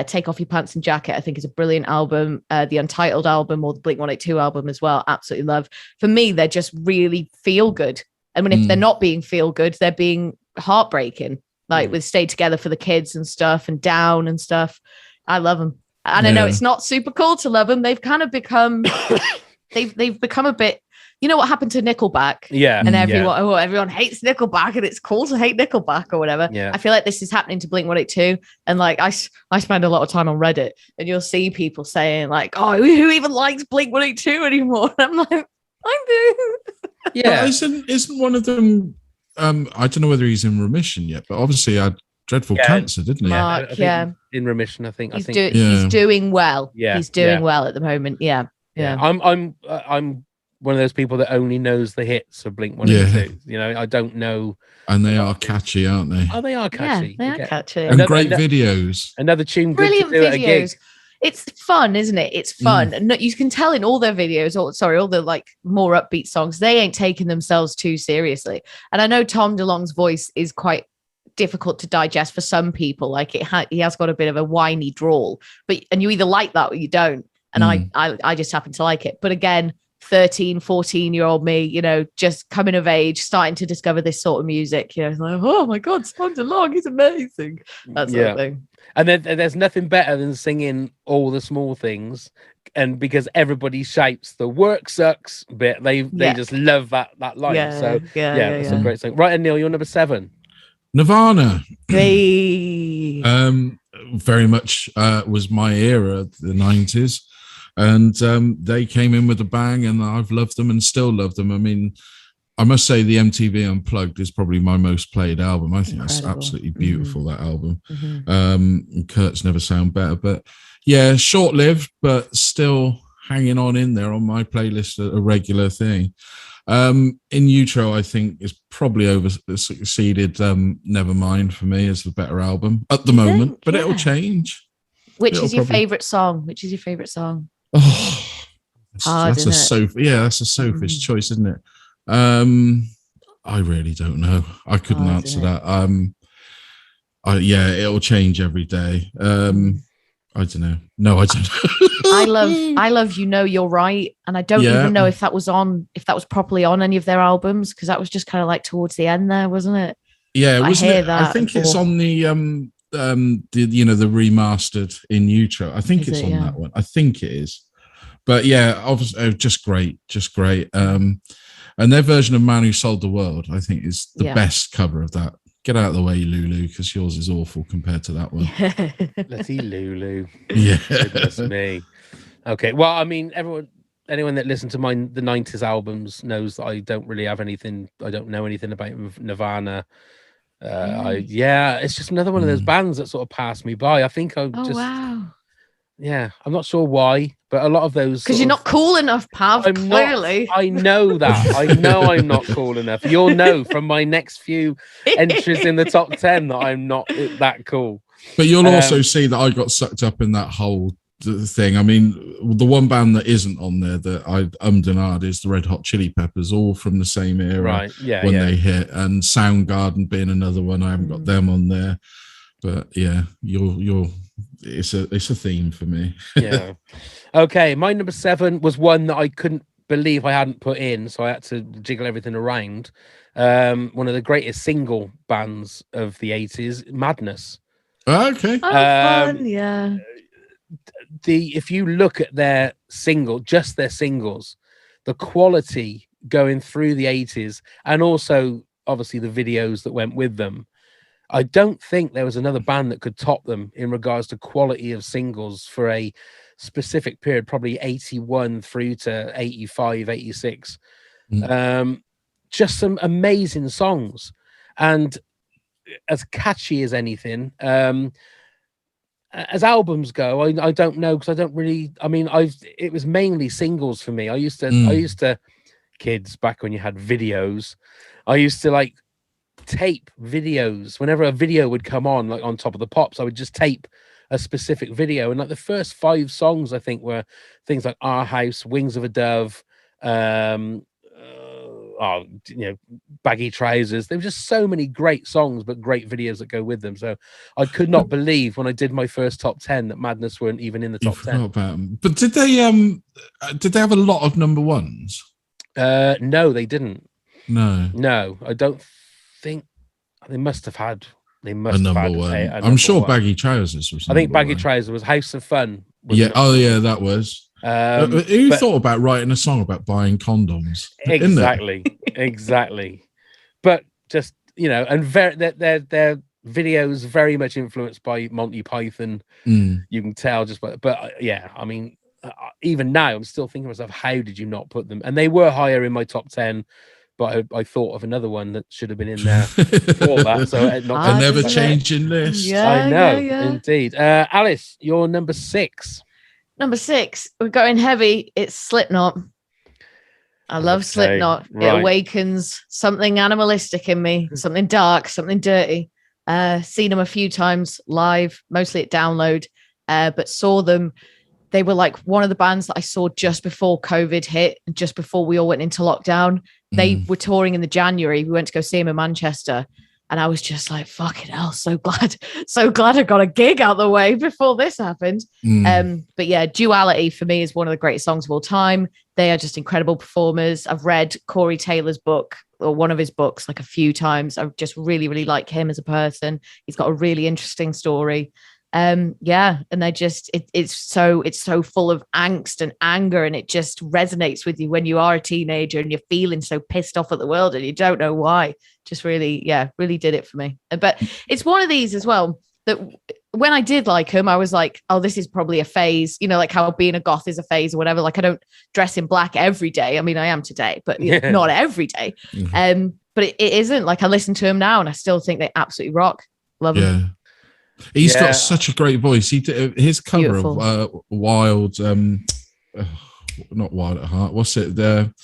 S4: Take Off Your Pants and Jacket, I think, is a brilliant album. The Untitled album, or the Blink-182 album as well, absolutely love. For me, they're just really feel good. I mean, if they're not being feel good, they're being heartbreaking, like with Stay Together for the Kids and stuff, and Down and stuff. I love them. And I know it's not super cool to love them. They've kind of become... They've become a bit, you know what happened to Nickelback?
S1: Yeah.
S4: And everyone hates Nickelback, and it's cool to hate Nickelback or whatever.
S1: Yeah.
S4: I feel like this is happening to Blink-182. And like I spend a lot of time on Reddit, and you'll see people saying like, oh, who even likes Blink-182 anymore? And I'm like, I do.
S1: Yeah.
S2: Isn't one of them, I don't know whether he's in remission yet, but obviously had dreadful cancer, didn't he?
S4: Mark,
S1: in remission, I think.
S4: He's doing well.
S1: Yeah.
S4: He's doing well at the moment. Yeah. Yeah.
S1: I'm one of those people that only knows the hits of Blink-182. You know, I don't know.
S2: And they are catchy, aren't they?
S1: Oh, they are catchy.
S4: Yeah, they are catchy.
S2: And great videos.
S1: Another tune.
S4: Brilliant
S1: good to do
S4: videos.
S1: At a gig.
S4: It's fun, isn't it? It's fun. And you can tell in all their videos, all the like more upbeat songs, they ain't taking themselves too seriously. And I know Tom DeLonge's voice is quite difficult to digest for some people. Like he has got a bit of a whiny drawl, and you either like that or you don't. And I just happen to like it. But again, 13, 14-year-old me, you know, just coming of age, starting to discover this sort of music, you know, like, oh my God, Tom DeLonge, he's amazing. That sort of thing.
S1: And then there's nothing better than singing All the Small Things. And because everybody shouts the work sucks bit, they just love that line. That's a great thing. Right, and Neil, you're number 7.
S2: Nirvana.
S4: Hey.
S2: Very much was my era, the 90s. And they came in with a bang, and I've loved them and still love them. I mean, I must say the MTV Unplugged is probably my most played album. I think that's absolutely beautiful, that album. And Kurt's never sound better. But yeah, short-lived, but still hanging on in there on my playlist, a regular thing. In Utero, I think is probably succeeded Nevermind for me as the better album at the moment, but it'll change.
S4: Which is your favorite song?
S2: Oh, that's a Sophie's choice, isn't it? I really don't know. I couldn't answer that. It'll change every day. I don't know. No, I don't know.
S4: I love You Know You're Right, and I don't even know if that was properly on any of their albums, because that was just kind of like towards the end there, wasn't it?
S2: Yeah, wasn't it? I think it's on the remastered in Utero. I think it's on that one. I think it is. But yeah, obviously, just great. And their version of Man Who Sold the World, I think, is the best cover of that. Get out of the way, Lulu, because yours is awful compared to that one.
S1: Let's eat Lulu.
S2: Yeah.
S1: Goodness me. Okay. Well, I mean, anyone that listened to the 90s albums knows that I don't really have anything. I don't know anything about Nirvana. It's just another one of those bands that sort of passed me by. I think wow. Yeah, I'm not sure why, but a lot of those...
S4: Because you're not cool enough, Pav, clearly.
S1: I know that. I know I'm not cool enough. You'll know from my next few entries in the top 10 that I'm not that cool.
S2: But you'll also see that I got sucked up in that whole thing. I mean, the one band that isn't on there that I and ahhed is the Red Hot Chili Peppers, all from the same era,
S1: right? Yeah,
S2: when they hit, and Soundgarden being another one. I haven't got them on there, but yeah, it's a theme for me.
S1: Yeah. Okay, my number 7 was one that I couldn't believe I hadn't put in, so I had to jiggle everything around. One of the greatest single bands of the 80s, Madness.
S2: Okay.
S4: Fun, yeah.
S1: If you look at their singles, the quality going through the 80s, and also obviously the videos that went with them, I don't think there was another band that could top them in regards to quality of singles for a specific period, probably 81 through to 85, 86. Just some amazing songs, and as catchy as anything. As albums go, I don't know, because I don't really. I mean, it was mainly singles for me. I used to kids back when you had videos. I used to like tape videos. Whenever a video would come on, like on Top of the Pops, I would just tape a specific video. And like the first 5 songs, I think, were things like Our House, Wings of a Dove, Baggy Trousers. There were just so many great songs, but great videos that go with them. So I could not believe when I did my first top 10 that Madness weren't even in the top 10.
S2: About them. But did they have a lot of number ones?
S1: No, they didn't.
S2: No,
S1: I don't think they must have had. They must
S2: a number
S1: have had
S2: one.
S1: I'm
S2: sure Baggy Trousers was.
S1: I think Baggy Trousers was House of Fun.
S2: Yeah. Oh, yeah, that was. Who thought about writing a song about buying condoms?
S1: Exactly. But just, and their videos very much influenced by Monty Python. You can tell just but yeah, I mean, even now I'm still thinking to myself, how did you not put them? And they were higher in my top 10, but I thought of another one that should have been in there for that. So
S2: a never changing list.
S1: Yeah, I know, indeed. Alice, you're number 6.
S4: Number 6, we're going heavy. It's Slipknot. I love Slipknot. Right. It awakens something animalistic in me, something dark, something dirty. Seen them a few times live, mostly at Download, but saw them. They were like one of the bands that I saw just before COVID hit, just before we all went into lockdown. They were touring in the January. We went to go see them in Manchester. And I was just like, fucking hell, so glad I got a gig out the way before this happened. But yeah, Duality for me is one of the greatest songs of all time. They are just incredible performers. I've read Corey Taylor's book, or one of his books, like a few times. I just really, really like him as a person. He's got a really interesting story. And they just it's so full of angst and anger, and it just resonates with you when you are a teenager and you're feeling so pissed off at the world and you don't know why. Just really did it for me. But it's one of these as well that when I did like him, I was like, oh, this is probably a phase, like how being a goth is a phase or whatever. Like I don't dress in black every day. I mean, I am today, but not every day. But it isn't. Like I listen to him now and I still think they absolutely rock. Love him.
S2: He's got such a great voice. He did his cover Beautiful. Of Wild, not Wild at Heart. What's it? The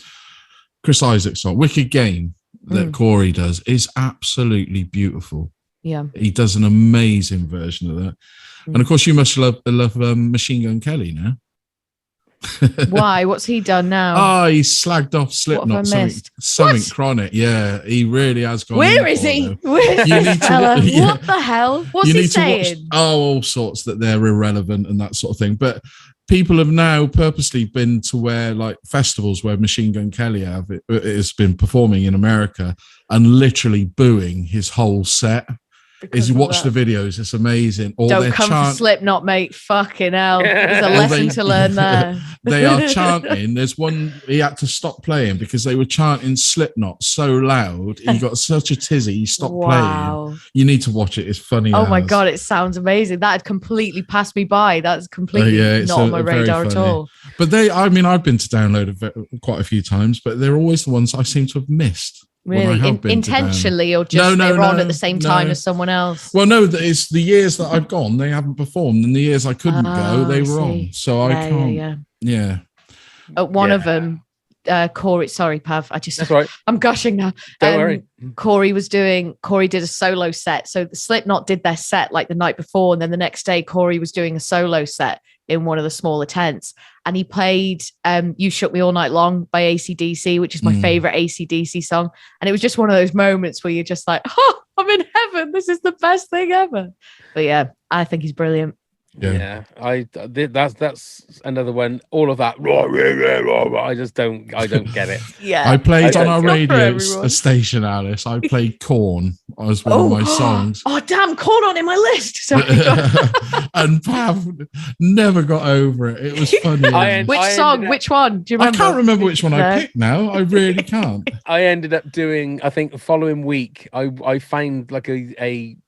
S2: Chris Isaak song, Wicked Game, that Corey does, is absolutely beautiful. Yeah, he does an amazing version of that. And of course, you must love Machine Gun Kelly now.
S4: Why? What's he done now?
S2: Oh, he's slagged off Slipknot. Something chronic. Yeah, he really has gone.
S4: Where is he? Where's this fella? What the hell? What's he saying?
S2: All sorts that they're irrelevant and that sort of thing. But people have now purposely been to where like festivals where Machine Gun Kelly has been performing in America and literally booing his whole set. Is you watch the videos, it's amazing. Or
S4: don't come for Slipknot, mate. Fucking hell. There's a lesson to learn there.
S2: They are chanting. There's one he had to stop playing because they were chanting Slipknot so loud. He got such a tizzy, he stopped playing. You need to watch it. It's funny.
S4: Oh my God, it sounds amazing. That had completely passed me by. That's completely not on my radar at all.
S2: But I've been to Download quite a few times, but they're always the ones I seem to have missed.
S4: Really? Intentionally, or just they were on at the same time as someone else?
S2: Well, no, it's the years that I've gone, they haven't performed. And the years I couldn't go, they were on. So I can't. Yeah.
S4: One of them, Corey, sorry, Pav.
S1: That's right.
S4: I'm gushing now.
S1: Don't worry.
S4: Corey did a solo set. So the Slipknot did their set like the night before. And then the next day, Corey was doing a solo set in one of the smaller tents. And he played You Shook Me All Night Long by AC/DC, which is my favorite AC/DC song. And it was just one of those moments where you're just like, oh, I'm in heaven. This is the best thing ever. But yeah, I think he's brilliant.
S1: Yeah, that's another one. All of that, I just don't get it.
S4: Yeah,
S2: I played on our radio station, Alice. I played Korn as one of my songs.
S4: Oh damn, Korn on in my list. Sorry.
S2: And Pav never got over it. It was funny.
S4: Which song? Which one? Do you remember?
S2: I can't remember which one I picked now. I really can't.
S1: I ended up doing. I think the following week, I found like a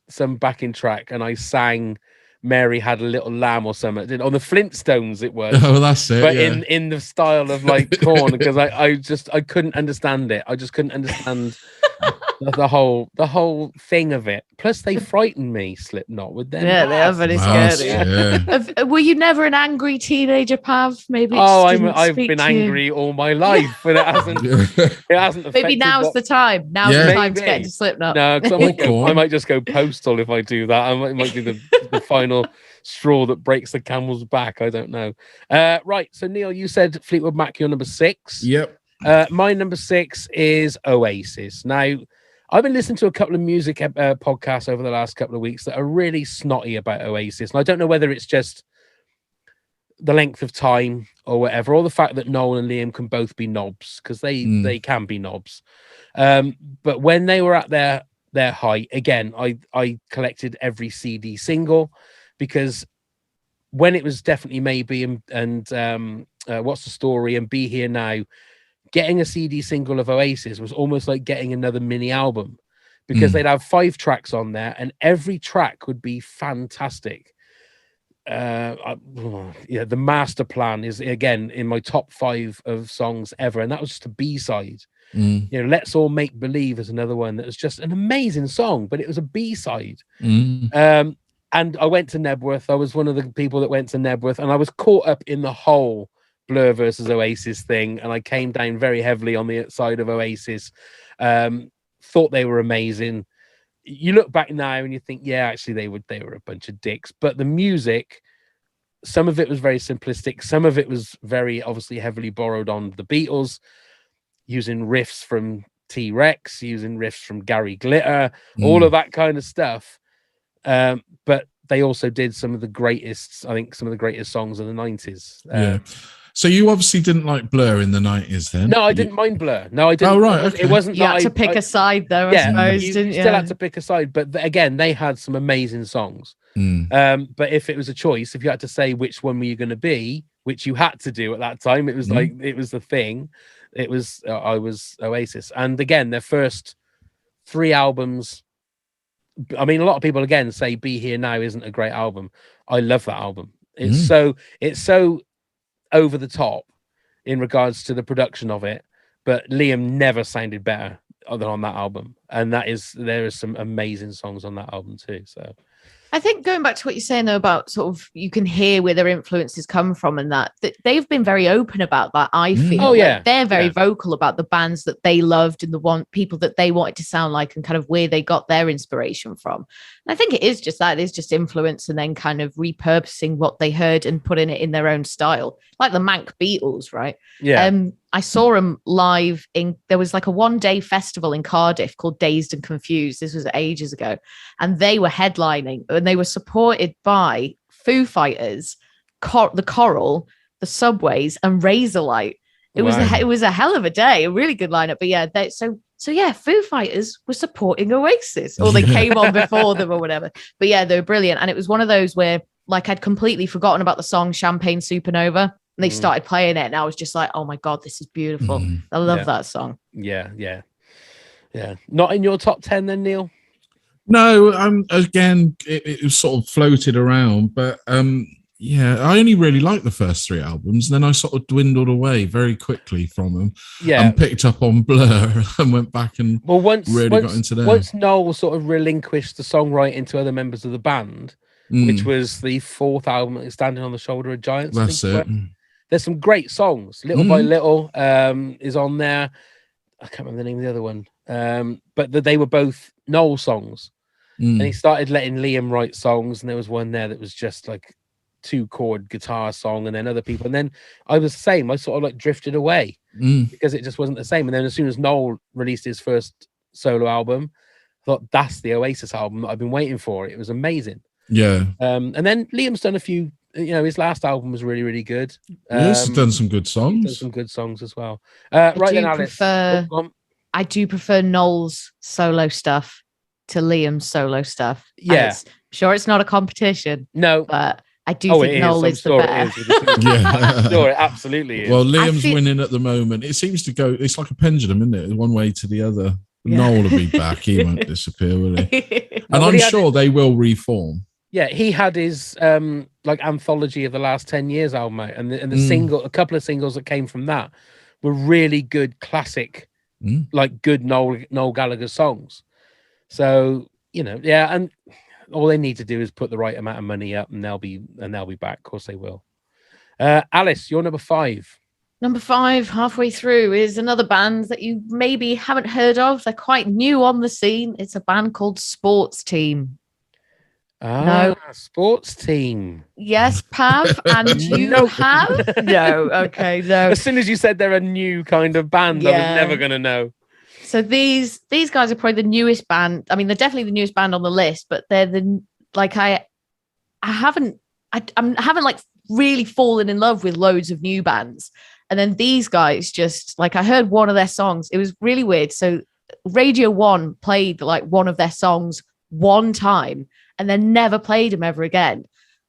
S1: some backing track and I sang Mary Had a Little Lamb or something on the Flintstones. It was,
S2: Oh, that's it.
S1: but
S2: yeah.
S1: in the style of like Korn, because I couldn't understand it. I just couldn't understand the whole thing of it. Plus, they frightened me, Slipknot, with them.
S4: Yeah, they are very
S2: Mask,
S4: scary.
S2: yeah.
S4: Were you never an angry teenager, Pav? Maybe. It
S1: Oh,
S4: just didn't
S1: I've
S4: speak
S1: been
S4: to you.
S1: angry all my life, but it hasn't. It hasn't.
S4: Maybe
S1: affected
S4: now's
S1: what-
S4: the time. Now's
S2: Yeah.
S4: the time to
S1: Maybe.
S4: get into Slipknot.
S1: No, because
S2: Or
S1: I
S2: Korn.
S1: might just go postal if I do that. It might be the final straw that breaks the camel's back. I don't know. Right. So Neil, you said Fleetwood Mac, your number 6.
S2: Yep.
S1: My number 6 is Oasis. Now, I've been listening to a couple of music podcasts over the last couple of weeks that are really snotty about Oasis, and I don't know whether it's just the length of time or whatever, or the fact that Noel and Liam can both be knobs, because they can be knobs. But when they were at their height, again, I collected every CD single, because when it was definitely Maybe and What's the Story and Be Here Now, getting a CD single of Oasis was almost like getting another mini album, because they'd have 5 tracks on there and every track would be fantastic. The Master Plan is again in my top 5 of songs ever, and that was just a B-side. Let's All Make Believe is another one that was just an amazing song, but it was a B-side. And I went to Nebworth. I was one of the people that went to Nebworth, and I was caught up in the whole Blur versus Oasis thing, and I came down very heavily on the side of Oasis. Thought they were amazing. You look back now and you think, yeah, actually they were a bunch of dicks. But the music, some of it was very simplistic, some of it was very obviously heavily borrowed on the Beatles, using riffs from T-Rex, using riffs from Gary Glitter, all of that kind of stuff. But they also did some of the greatest songs of the 90s.
S2: Yeah. So you obviously didn't like Blur in the 90s then?
S1: No, I didn't mind Blur. No, I didn't.
S2: Oh, right. Okay.
S1: It wasn't
S4: You
S1: that
S4: had to pick a side, though, I suppose,
S1: you
S4: didn't you?
S1: still had to pick a side. But again, they had some amazing songs. But if it was a choice, if you had to say which one were you going to be, which you had to do at that time, it was like, it was the thing. It was, I was Oasis. And again, their first 3 albums, I mean, a lot of people again say Be Here Now isn't a great album. I love that album. It's so over the top in regards to the production of it, but Liam never sounded better than on that album. And there are some amazing songs on that album too. So
S4: I think going back to what you're saying though about sort of you can hear where their influences come from, and that they've been very open about that. I feel they're very vocal about the bands that they loved and the people that they wanted to sound like and kind of where they got their inspiration from. And I think it is just that. It's just influence and then kind of repurposing what they heard and putting it in their own style, like the Manc Beatles, right?
S1: Yeah.
S4: I saw them live there was like a 1-day festival in Cardiff called Dazed and Confused. This was ages ago. And they were headlining and they were supported by Foo Fighters, the Coral, the Subways and Razorlight. It was a hell of a day, a really good lineup. But yeah, Foo Fighters were supporting Oasis, or they came on before them or whatever. But yeah, they were brilliant. And it was one of those where like I'd completely forgotten about the song Champagne Supernova. And they started playing it, and I was just like, "Oh my god, this is beautiful! I love that song." Yeah.
S1: Not in your top 10, then, Neil?
S2: No. Again, it was sort of floated around, but I only really liked the first 3 albums, and then I sort of dwindled away very quickly from them. And picked up on Blur and went back and got into them.
S1: Once Noel sort of relinquished the songwriting to other members of the band, which was the 4th album, Standing on the Shoulder of Giants.
S2: That's it.
S1: There's some great songs. Little by Little is on there. I can't remember the name of the other one. But they were both Noel songs. And he started letting Liam write songs. And there was one there that was just like 2-chord guitar song, and then other people. And then I was the same. I sort of like drifted away because it just wasn't the same. And then as soon as Noel released his first solo album, I thought that's the Oasis album that I've been waiting for. It was amazing.
S2: Yeah.
S1: And then Liam's done a few. His last album was really, really good.
S2: He's done some good songs.
S1: He's done some good songs as well. Alice.
S4: I do prefer Noel's solo stuff to Liam's solo stuff.
S1: Yeah.
S4: Sure, it's not a competition.
S1: No.
S4: But I do think Noel is the better.
S1: Yeah. Sure, it absolutely is.
S2: Well, Liam's winning at the moment. It seems to go, it's like a pendulum, isn't it? One way to the other. Noel will be back. He won't disappear, will he? And
S1: Well,
S2: I'm
S1: he had
S2: sure they will reform.
S1: Yeah, he had his like anthology of the last 10 years album out, and the a couple of singles that came from that were really good classic, like good Noel Gallagher songs. So, and all they need to do is put the right amount of money up, and they'll be back. Of course they will. Alice, you're number 5.
S4: Number 5, halfway through, is another band that you maybe haven't heard of. They're quite new on the scene. It's a band called Sports Team. No.
S1: Sports Team.
S4: Yes, Pav, and you have? No, okay, no.
S1: As soon as you said they're a new kind of band, I was never going to know.
S4: So these guys are probably the newest band. I mean, they're definitely the newest band on the list, but they're I haven't like really fallen in love with loads of new bands. And then these guys just like, I heard one of their songs. It was really weird. So Radio 1 played like one of their songs one time and then never played them ever again.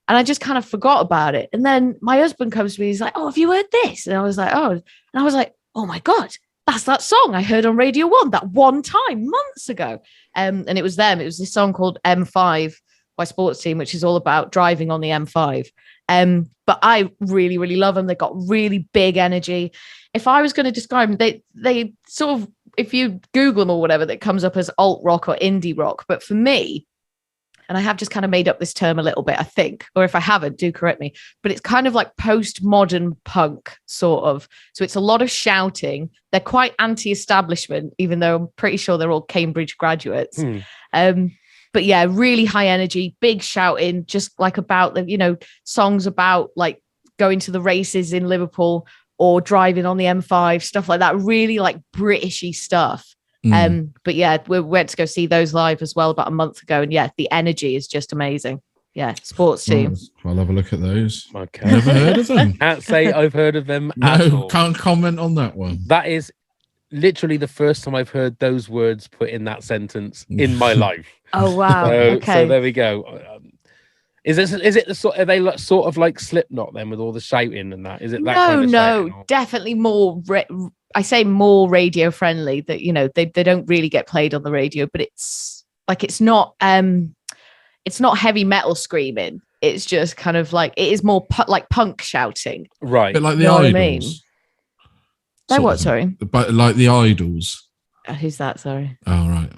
S4: And I just kind of forgot about it. And then my husband comes to me, he's like, "Oh, have you heard this?" And I was like, "Oh," and I was like, "Oh my God, that's that song I heard on Radio 1 that one time months ago." And it was them. It was this song called M5 by Sports Team, which is all about driving on the M5. But I really, really love them. They've got really big energy. If I was going to describe them, they sort of, if you Google them or whatever, that comes up as alt rock or indie rock. But for me, and I have just kind of made up this term a little bit, I think, or if I haven't, do correct me, but it's kind of like postmodern punk sort of. So it's a lot of shouting. They're quite anti-establishment, even though I'm pretty sure they're all Cambridge graduates. But yeah, really high energy, big shouting, just like about the, songs about like going to the races in Liverpool or driving on the M5, stuff like that. Really like Britishy stuff. But yeah, we went to go see those live as well about a month ago. And yeah, the energy is just amazing. Yeah, Sports Team.
S2: I'll have a look at those.
S1: Okay.
S2: Never heard of them.
S1: Can't say I've heard of them
S2: No,
S1: at all.
S2: Can't comment on that one.
S1: That is literally the first time I've heard those words put in that sentence in my life.
S4: Oh wow!
S1: So there we go. Is it the sort? Are they sort of like Slipknot then with all the shouting and that? Is it that kind of shouting, or?
S4: Definitely more. I say more radio friendly. That they don't really get played on the radio, but it's not heavy metal screaming. It's just kind of like it is more like punk shouting,
S1: right?
S2: But like the Idols.
S4: What I mean? Like what? Sorry.
S2: But like the Idols.
S4: Who's that? Sorry.
S2: Oh right.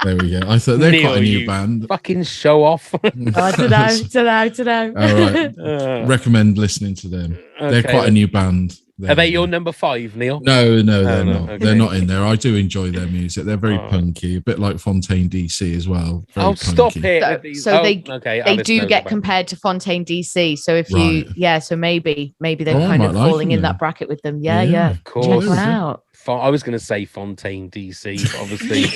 S2: There we go. I thought they're quite a new band.
S1: Fucking show off.
S4: I don't know.
S2: All right. Recommend listening to them. Okay. They're quite a new band.
S1: Are they your number 5, Neil?
S2: No, they're not.
S1: Okay.
S2: They're not in there. I do enjoy their music. They're very punky, a bit like Fontaine DC as well. Very punky.
S1: Stop it.
S4: So they do get compared to Fontaine DC. So if so maybe they're kind of falling in that bracket with them. Yeah.
S1: Of course.
S4: Check them out.
S1: I was going to say Fontaine DC, but obviously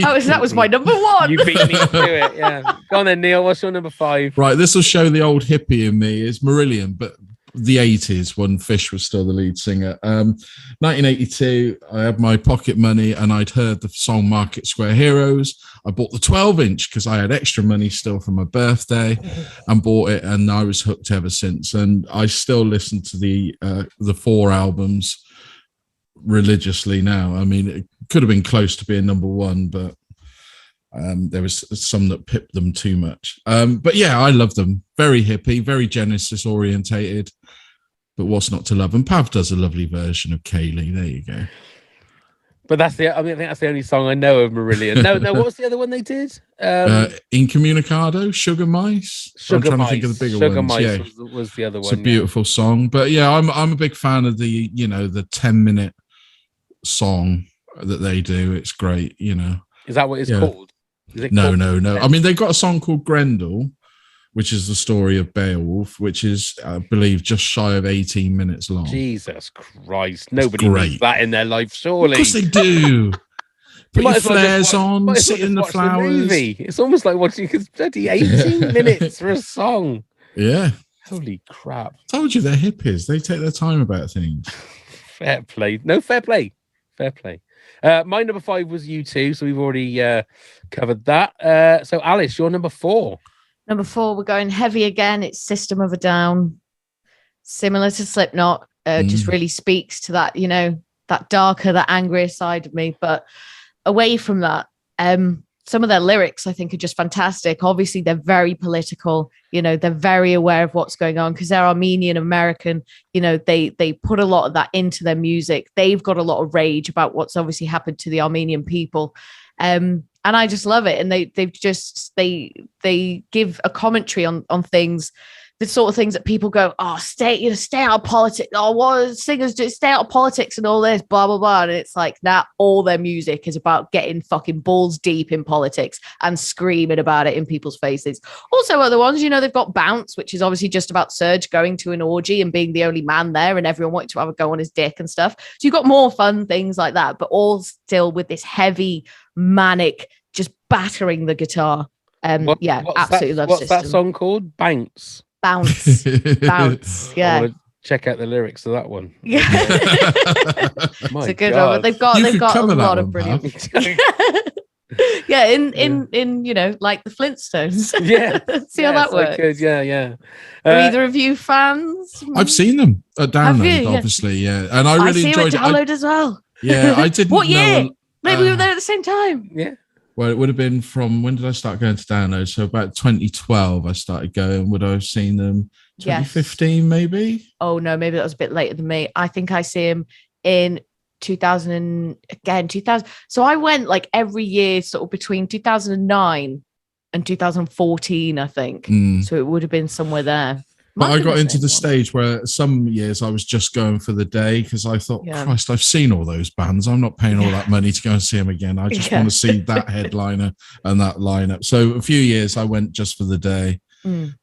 S4: that was my number 1.
S1: You beat me to it. Yeah. Go on then, Neil. What's your number 5?
S2: Right. This will show the old hippie in me. Is Marillion, but the 80s when Fish was still the lead singer. 1982, I had my pocket money and I'd heard the song Market Square Heroes. I bought the 12-inch because I had extra money still from my birthday and bought it, and I was hooked ever since. And I still listen to the 4 albums religiously now. I mean, it could have been close to being number 1, but there was some that pipped them too much. But yeah, I love them. Very hippie, very Genesis orientated. But what's not to love? And Pav does a lovely version of Kaylee. There you go.
S1: But I think that's the only song I know of Marillion. No. What was the other one they did?
S2: Incommunicado, Sugar Mice. I'm trying to think of the bigger
S1: Sugar
S2: ones.
S1: Mice was the other one.
S2: It's a beautiful song. But yeah, I'm a big fan of the 10-minute song that they do. It's great.
S1: Is that what it's called?
S2: No. I mean, they got a song called Grendel, which is the story of Beowulf, which is, I believe, just shy of 18 minutes long.
S1: Jesus Christ. Nobody needs that in their life, surely.
S2: Of course they do. Put your flares on, sit in the flowers.
S1: It's almost like watching 18 minutes for a song.
S2: Yeah.
S1: Holy crap.
S2: Told you they're hippies. They take their time about things.
S1: Fair play. No, fair play. Fair play. My number 5 was U2, so we've already covered that. So Alice, you're number 4.
S4: Number 4, we're going heavy again. It's System of a Down, similar to Slipknot. Just really speaks to that, that darker, that angrier side of me. But away from that, some of their lyrics I think are just fantastic. Obviously, they're very political. You know, they're very aware of what's going on because they're Armenian American. You know, they put a lot of that into their music. They've got a lot of rage about what's obviously happened to the Armenian people. And I just love it. And they give a commentary on things, the sort of things that people go, oh, stay out of politics. Oh, what singers do? Stay out of politics and all this, blah, blah, blah. And it's like, all their music is about getting fucking balls deep in politics and screaming about it in people's faces. Also, other ones, you know, they've got Bounce, which is obviously just about Serge going to an orgy and being the only man there and everyone wanting to have a go on his dick and stuff. So you've got more fun things like that, but all still with this heavy, manic, just battering the guitar. Absolutely love
S1: What's
S4: System.
S1: that song called? Bounce.
S4: Bounce. Yeah.
S1: I want to check out the lyrics of that one.
S4: Yeah. It's a good one. But they've got a lot of brilliant. Yeah, in you know, like the Flintstones.
S1: Yeah.
S4: See how that works.
S1: Good. Yeah.
S4: Are either of you fans?
S2: I've seen them at download, obviously, yeah. And I really enjoyed
S4: it. Download as well.
S2: Yeah, I didn't
S4: What year?
S2: know.
S4: Maybe we were there at the same time.
S1: Yeah.
S2: Well, it would have been from when did I start going to download? So about 2012, I started going. Would I have seen them 2015, maybe?
S4: Oh no, maybe that was a bit later than me. I think I see him in 2000. So I went like every year, sort of between 2009 and 2014, I think. So it would have been somewhere there.
S2: But I got into the stage where some years I was just going for the day because I thought, Christ, I've seen all those bands. I'm not paying all that money to go and see them again. I just want to see that headliner and that lineup. So a few years I went just for the day,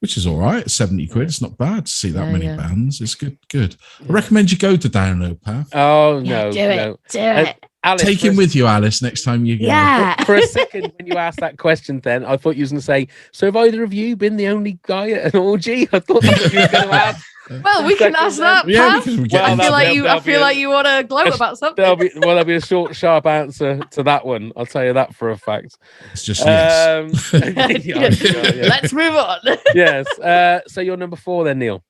S2: which is all right. 70 quid. It's not bad to see that many bands. It's good. I recommend you go to download, Pav.
S1: Oh, no.
S4: Do it.
S1: Alice,
S2: take him with you, Alice, next time you go.
S4: Yeah.
S1: For a second, when you asked that question, then I thought you was going to say, so have either of you been the only guy at an orgy? I thought that's what you were going to ask.
S4: Well, we can ask that.
S2: Yeah,
S4: Pav. I feel like you want to gloat about something.
S1: There'll be a short, sharp answer to that one. I'll tell you that for a fact.
S2: It's just yes.
S4: Let's move on.
S1: Yes. So you're number 4 then, Neil.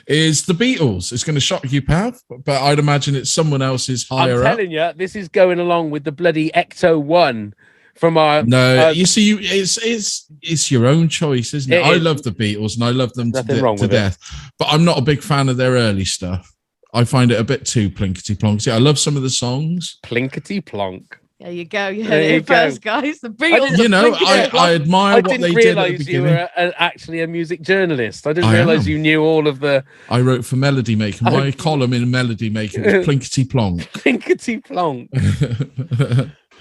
S2: Is the Beatles. It's going to shock you, Pav, but I'd imagine it's someone else's higher up.
S1: I'm telling you, this is going along with the bloody Ecto 1 from our...
S2: No, you see, it's your own choice, isn't it? I love the Beatles and I love them to death, but I'm not a big fan of their early stuff. I find it a bit too plinkety-plonk. See, I love some of the songs.
S1: Plinkety-plonk.
S4: There you go. You heard it first, guys. The Beatles.
S2: You know, I admire what they did at the beginning. I didn't realise you were
S1: actually a music journalist. I didn't realise you knew all of the...
S2: I wrote for Melody Maker. My column in Melody Maker was plinkety-plonk.
S1: Plinkety-plonk.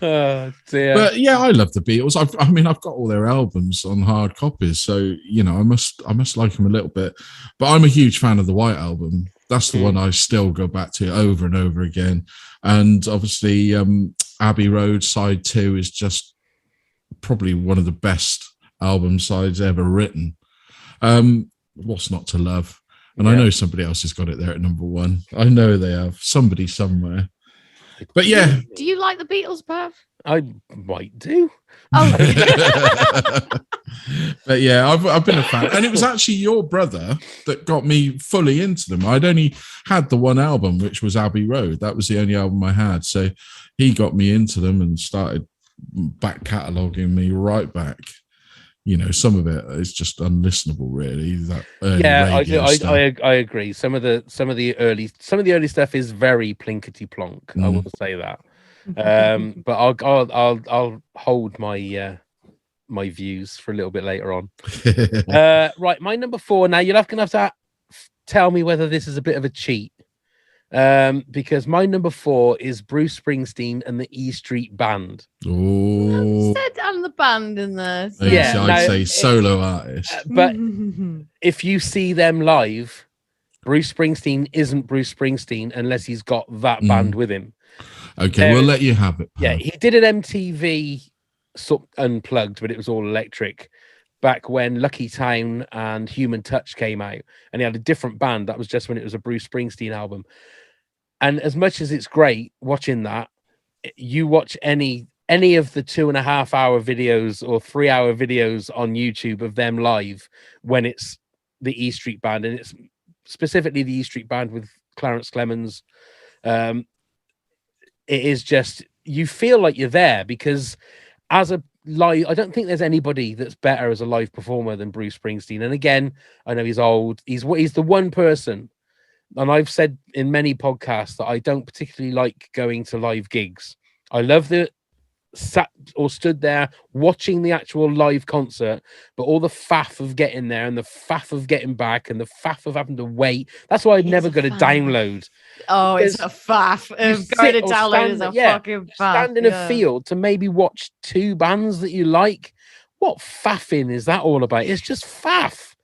S1: Oh, dear.
S2: But yeah, I love the Beatles. I've got all their albums on hard copies, so you know, I must like them a little bit. But I'm a huge fan of the White Album. That's the one I still go back to over and over again. And obviously, Abbey Road Side 2 is just probably one of the best album sides ever written. What's not to love? And I know somebody else has got it there at number 1. I know they have. Somebody somewhere. But yeah.
S4: Do you like the Beatles, Pav?
S1: I might do.
S4: Oh.
S2: But yeah, I've been a fan. And it was actually your brother that got me fully into them. I'd only had the one album, which was Abbey Road. That was the only album I had. So he got me into them and started back cataloguing me right back. You know, some of it is just unlistenable, really. That
S1: I agree. Some of the early stuff is very plinkety plonk. I will say that. But I'll hold my my views for a little bit later on. Right, my number 4. Now you're gonna have to tell me whether this is a bit of a cheat. Because my number 4 is Bruce Springsteen and the E Street Band.
S2: Oh,
S4: said I'm the band in there. So.
S2: Yeah, I'd say solo artist.
S1: But if you see them live, Bruce Springsteen isn't Bruce Springsteen unless he's got that band with him.
S2: Okay, we'll let you have it. Pal.
S1: Yeah, he did an MTV unplugged, but it was all electric. Back when Lucky Town and Human Touch came out, and he had a different band. That was just when it was a Bruce Springsteen album. And as much as it's great watching that, you watch any of the 2.5 hour videos or 3 hour videos on YouTube of them live when it's the E Street Band, and it's specifically the E Street Band with Clarence Clemens. it is just, you feel like you're there, because as a live, I don't think there's anybody that's better as a live performer than Bruce Springsteen. And again, I know he's old. He's the one person, and I've said in many podcasts that I don't particularly like going to live gigs. I love the sat or stood there watching the actual live concert, but all the faff of getting there and the faff of getting back and the faff of having to wait. That's why I'd never got to download.
S4: Oh, it's a faff. Going to download is a fucking faff.
S1: Stand in a field to maybe watch two bands that you like. What faffing is that all about? It's just faff.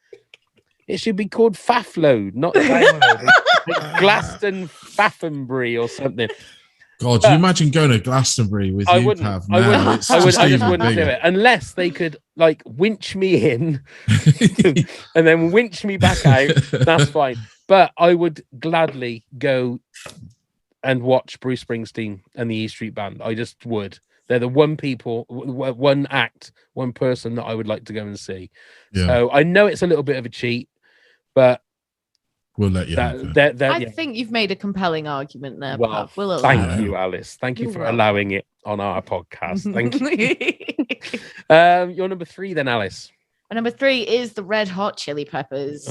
S1: It should be called faff load, not download. Like Glaston Faffenbury or something.
S2: God, do you imagine going to Glastonbury with
S1: I
S2: you,
S1: wouldn't.
S2: Pav?
S1: I just wouldn't do it unless they could like winch me in and then winch me back out. That's fine. But I would gladly go and watch Bruce Springsteen and the E Street Band. I just would. They're the one person that I would like to go and see. Yeah. So I know it's a little bit of a cheat, but
S2: we'll let you have it.
S4: I think you've made a compelling argument there.
S1: Well, thank you, Alice. Thank you for allowing it on our podcast. Thank you. Your number 3 then, Alice.
S4: And number 3 is the Red Hot Chili Peppers.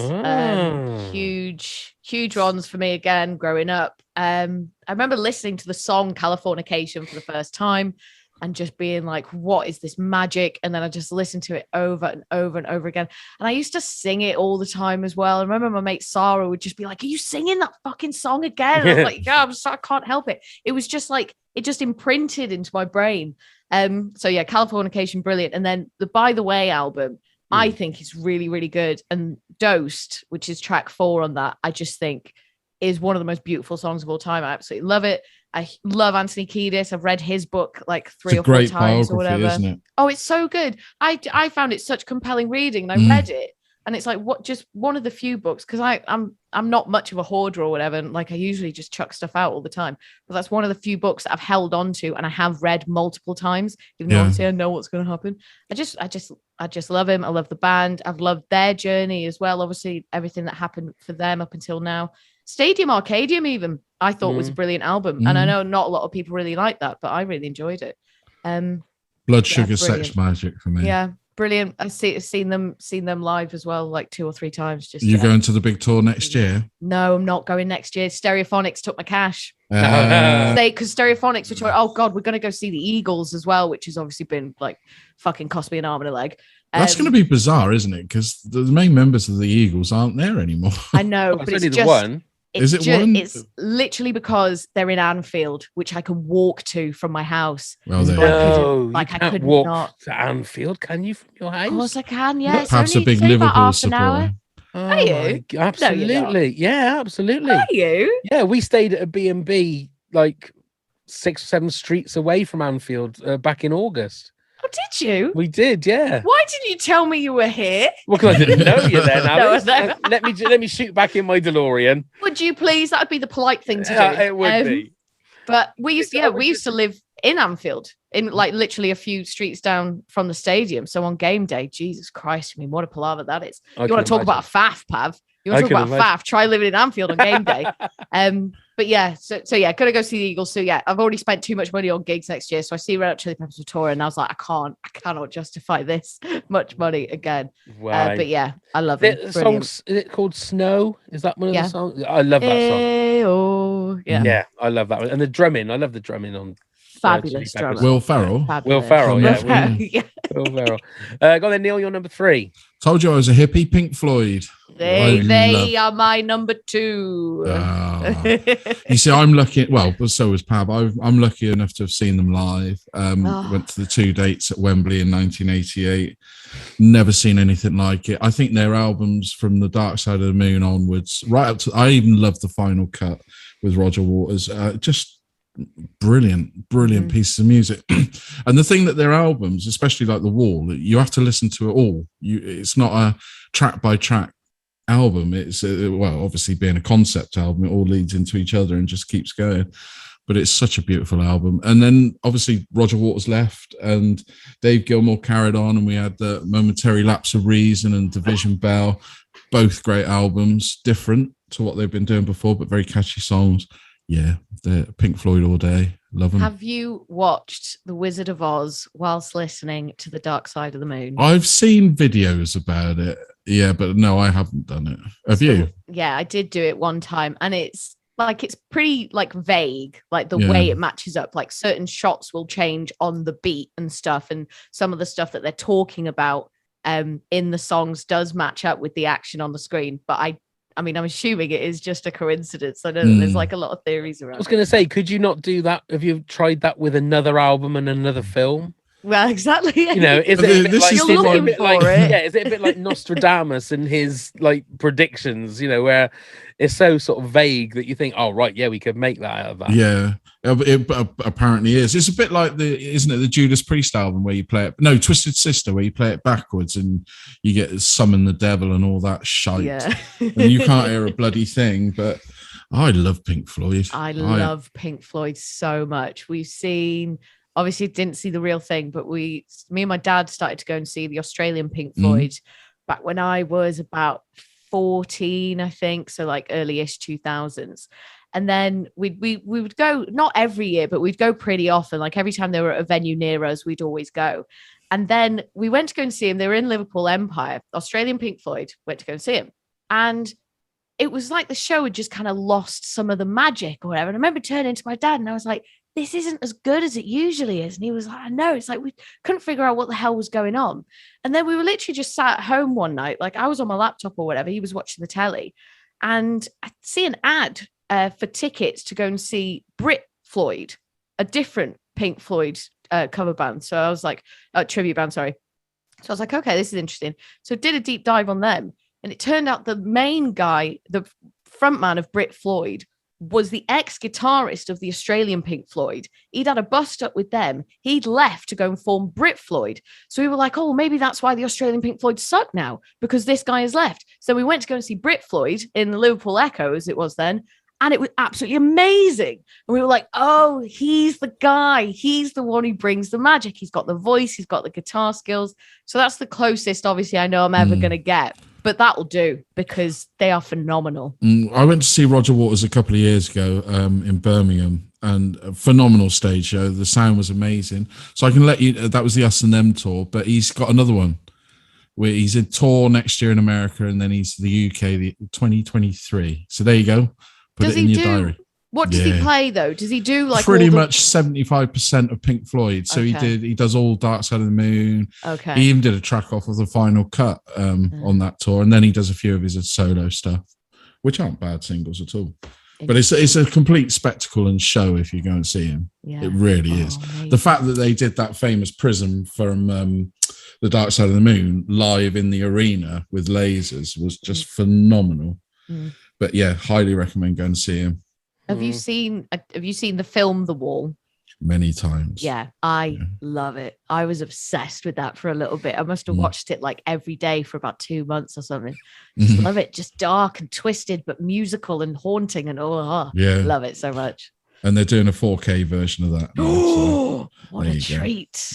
S4: Huge ones for me again, growing up. I remember listening to the song Californication for the first time and just being like, what is this magic? And then I just listened to it over and over and over again. And I used to sing it all the time as well. I remember my mate Sarah would just be like, are you singing that fucking song again? And I was like, yeah, I can't help it. It was just like, it just imprinted into my brain. So yeah, Californication, brilliant. And then the By the Way album, I think is really, really good. And Dosed, which is track 4 on that, I just think is one of the most beautiful songs of all time. I absolutely love it. I love Anthony Kiedis. I've read his book like 3 or 4 times or whatever. Isn't it? Oh, it's so good. I found it such compelling reading, and I read it, and it's like just one of the few books, because I'm not much of a hoarder or whatever, and like I usually just chuck stuff out all the time. But that's one of the few books that I've held on to and I have read multiple times, even though obviously I know what's going to happen. I just love him. I love the band. I've loved their journey as well. Obviously, everything that happened for them up until now. Stadium Arcadium even I thought was a brilliant album, and I know not a lot of people really like that, but I really enjoyed it.
S2: Blood Sugar Sex Magic for me.
S4: Yeah, brilliant. I've seen them live as well, like 2 or 3 times.
S2: You going to the big tour next year?
S4: No, I'm not going next year. Stereophonics took my cash. Because Stereophonics were oh god, we're going to go see the Eagles as well, which has obviously been like fucking cost me an arm and a leg.
S2: That's going to be bizarre, isn't it? Because the main members of the Eagles aren't there anymore.
S4: I know, but it's just
S1: one.
S4: It's literally because they're in Anfield, which I can walk to from my house.
S2: Well,
S1: I can't walk to Anfield, can you, from your house?
S4: Of course I can, yeah.
S2: Perhaps a big Liverpool supporter.
S4: Are you?
S1: Absolutely. Yeah, absolutely.
S4: Are you?
S1: Yeah, we stayed at a B&B like 6 or 7 streets away from Anfield back in August.
S4: Oh, did you?
S1: We did, yeah.
S4: Why didn't you tell me you were here?
S1: Well, because I didn't know you then, Alice.
S4: No.
S1: Let me shoot back in my DeLorean.
S4: Would you please? That would be the polite thing to do.
S1: It would be.
S4: But we used to live in Anfield, in like literally a few streets down from the stadium. So on game day, Jesus Christ, I mean, what a palaver that is. You want to talk about a faff, Pav? You want to talk about faff? Try living in Anfield on game day. But yeah, so yeah, gotta go see the Eagles. So yeah, I've already spent too much money on gigs next year. So I see Red Hot Chili Peppers tour, and I was like, I cannot justify this much money again. Wow. But yeah, I love it.
S1: Is it called Snow? Is that one of the songs? I love that song.
S4: Oh, yeah,
S1: I love that one. And the drumming, I love the drumming on.
S4: Fabulous drummer.
S2: Will Ferrell.
S1: Will Ferrell, yeah. Will Ferrell. Go on then, Neil, you're number 3.
S2: Told you I was a hippie. Pink Floyd.
S4: They are my number 2.
S2: You see, I'm lucky. Well, so was Pav. I'm lucky enough to have seen them live. Went to the 2 dates at Wembley in 1988. Never seen anything like it. I think their albums from The Dark Side of the Moon onwards, right up to, I even love the final cut with Roger Waters. Just brilliant pieces of music. And the thing that their albums, especially like The Wall, you have to listen to it all. It's not a track by track album. It's obviously being a concept album, it all leads into each other and just keeps going. But it's such a beautiful album. And then obviously Roger Waters left and Dave Gilmour carried on, and we had the Momentary Lapse of Reason and Division Bell, both great albums, different to what they've been doing before, but very catchy songs. Yeah, the Pink Floyd all day. Love them.
S4: Have you watched The Wizard of Oz whilst listening to The Dark Side of the Moon?
S2: I've seen videos about it. Yeah, but no, I haven't done it. Have you?
S4: Yeah, I did do it one time, and it's pretty like vague, like the
S2: Yeah.
S4: way it matches up. Like certain shots will change on the beat and stuff, and some of the stuff that they're talking about in the songs does match up with the action on the screen. But I mean, I'm assuming it is just a coincidence. I know that there's like a lot of theories around.
S1: I was going to say, could you not do that? Have you tried that with another album and another film?
S4: Well, exactly.
S1: You know, is
S2: But
S1: it a bit
S2: this
S1: like,
S2: is
S4: You're
S2: the
S4: looking
S2: one-
S1: bit
S4: for
S1: like
S4: it.
S1: yeah, is it a bit like Nostradamus and his like predictions, you know, where it's so sort of vague that you think, oh right, yeah, we could make that out of that.
S2: Yeah, it apparently is. It's a bit like isn't it the Judas Priest album where you play it? No, Twisted Sister, where you play it backwards and you get summon the devil and all that shite.
S4: Yeah.
S2: And you can't hear a bloody thing. But I love Pink Floyd.
S4: I love Pink Floyd so much. We've seen, obviously didn't see the real thing, but me and my dad started to go and see the Australian Pink Floyd back when I was about 14, I think. So like early-ish 2000s. And then we would go, not every year, but we'd go pretty often. Like every time they were at a venue near us, we'd always go. And then we went to go and see him. They were in Liverpool Empire, Australian Pink Floyd, went to go and see him. And it was like the show had just kind of lost some of the magic or whatever. And I remember turning to my dad and I was like, this isn't as good as it usually is. And he was like, I know. It's like we couldn't figure out what the hell was going on. And then we were literally just sat at home one night. Like I was on my laptop or whatever. He was watching the telly. And I see an ad for tickets to go and see Brit Floyd, a different Pink Floyd cover band. So I was like, tribute band, sorry. So I was like, okay, this is interesting. So did a deep dive on them. And it turned out the main guy, the frontman of Brit Floyd, was the ex-guitarist of the Australian Pink Floyd. He'd had a bust up with them. He'd left to go and form Brit Floyd. So we were like, oh, maybe that's why the Australian Pink Floyd suck now, because this guy has left. So we went to go and see Brit Floyd in the Liverpool Echo, as it was then. And it was absolutely amazing. And we were like, oh, he's the guy. He's the one who brings the magic. He's got the voice. He's got the guitar skills. So that's the closest, obviously, I know I'm ever going to get. But that'll do because they are phenomenal.
S2: I went to see Roger Waters a couple of years ago in Birmingham, and a phenomenal stage show. The sound was amazing. So I can let you, that was the Us and Them tour, but he's got another one where he's a tour next year in America, and then he's the UK, the 2023. So there you go. Put
S4: Does
S2: it in
S4: he
S2: your
S4: do?
S2: diary.
S4: What does he play though? Does he do like
S2: pretty
S4: all the...
S2: much 75% of Pink Floyd? So he does all Dark Side of the Moon.
S4: Okay.
S2: He even did a track off of the Final Cut on that tour, and then he does a few of his solo stuff, which aren't bad singles at all. But it's a complete spectacle and show if you go and see him. Yeah. It really is. Amazing. The fact that they did that famous Prism from the Dark Side of the Moon live in the arena with lasers was just phenomenal. But yeah, highly recommend going and see him.
S4: Have you seen the film The Wall?
S2: Many times.
S4: Yeah, I love it. I was obsessed with that for a little bit. I must have watched it like every day for about 2 months or something. Just love it. Just dark and twisted, but musical and haunting, and love it so much.
S2: And they're doing a 4K version of that.
S4: Oh, what a treat.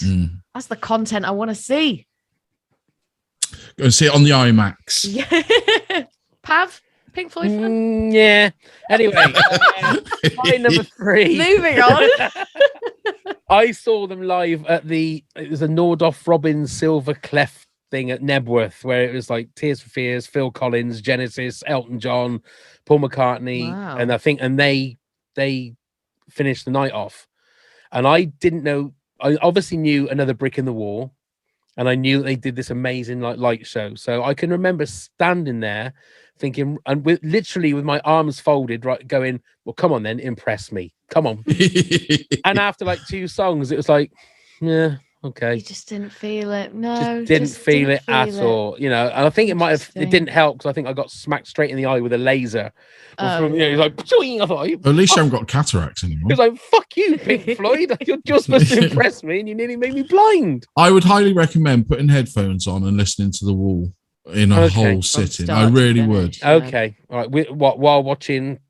S4: That's the content I want to see.
S2: Go and see it on the IMAX.
S4: Yeah. Pav? Pink Floyd fan?
S1: Yeah. Anyway, my number 3.
S4: Moving on.
S1: I saw them live at it was a Nordhoff Robbins Silver Clef thing at Nebworth, where it was like Tears for Fears, Phil Collins, Genesis, Elton John, Paul McCartney. Wow. And they finished the night off. And I didn't know, I obviously knew Another Brick in the Wall. And I knew they did this amazing light show. So I can remember standing there thinking, and literally with my arms folded, right, going, well, come on then, impress me. Come on. And after like 2 songs, it was like, yeah, okay.
S4: You just didn't feel it. No.
S1: Just didn't feel it at all. You know, and I think it didn't help because I think I got smacked straight in the eye with a laser. He's like, I thought,
S2: at least you haven't got cataracts anymore.
S1: He was like, fuck you, Pink Floyd. You're just supposed to impress me and you nearly made me blind.
S2: I would highly recommend putting headphones on and listening to The Wall in a whole sitting. I really would.
S1: Okay. All right. While watching...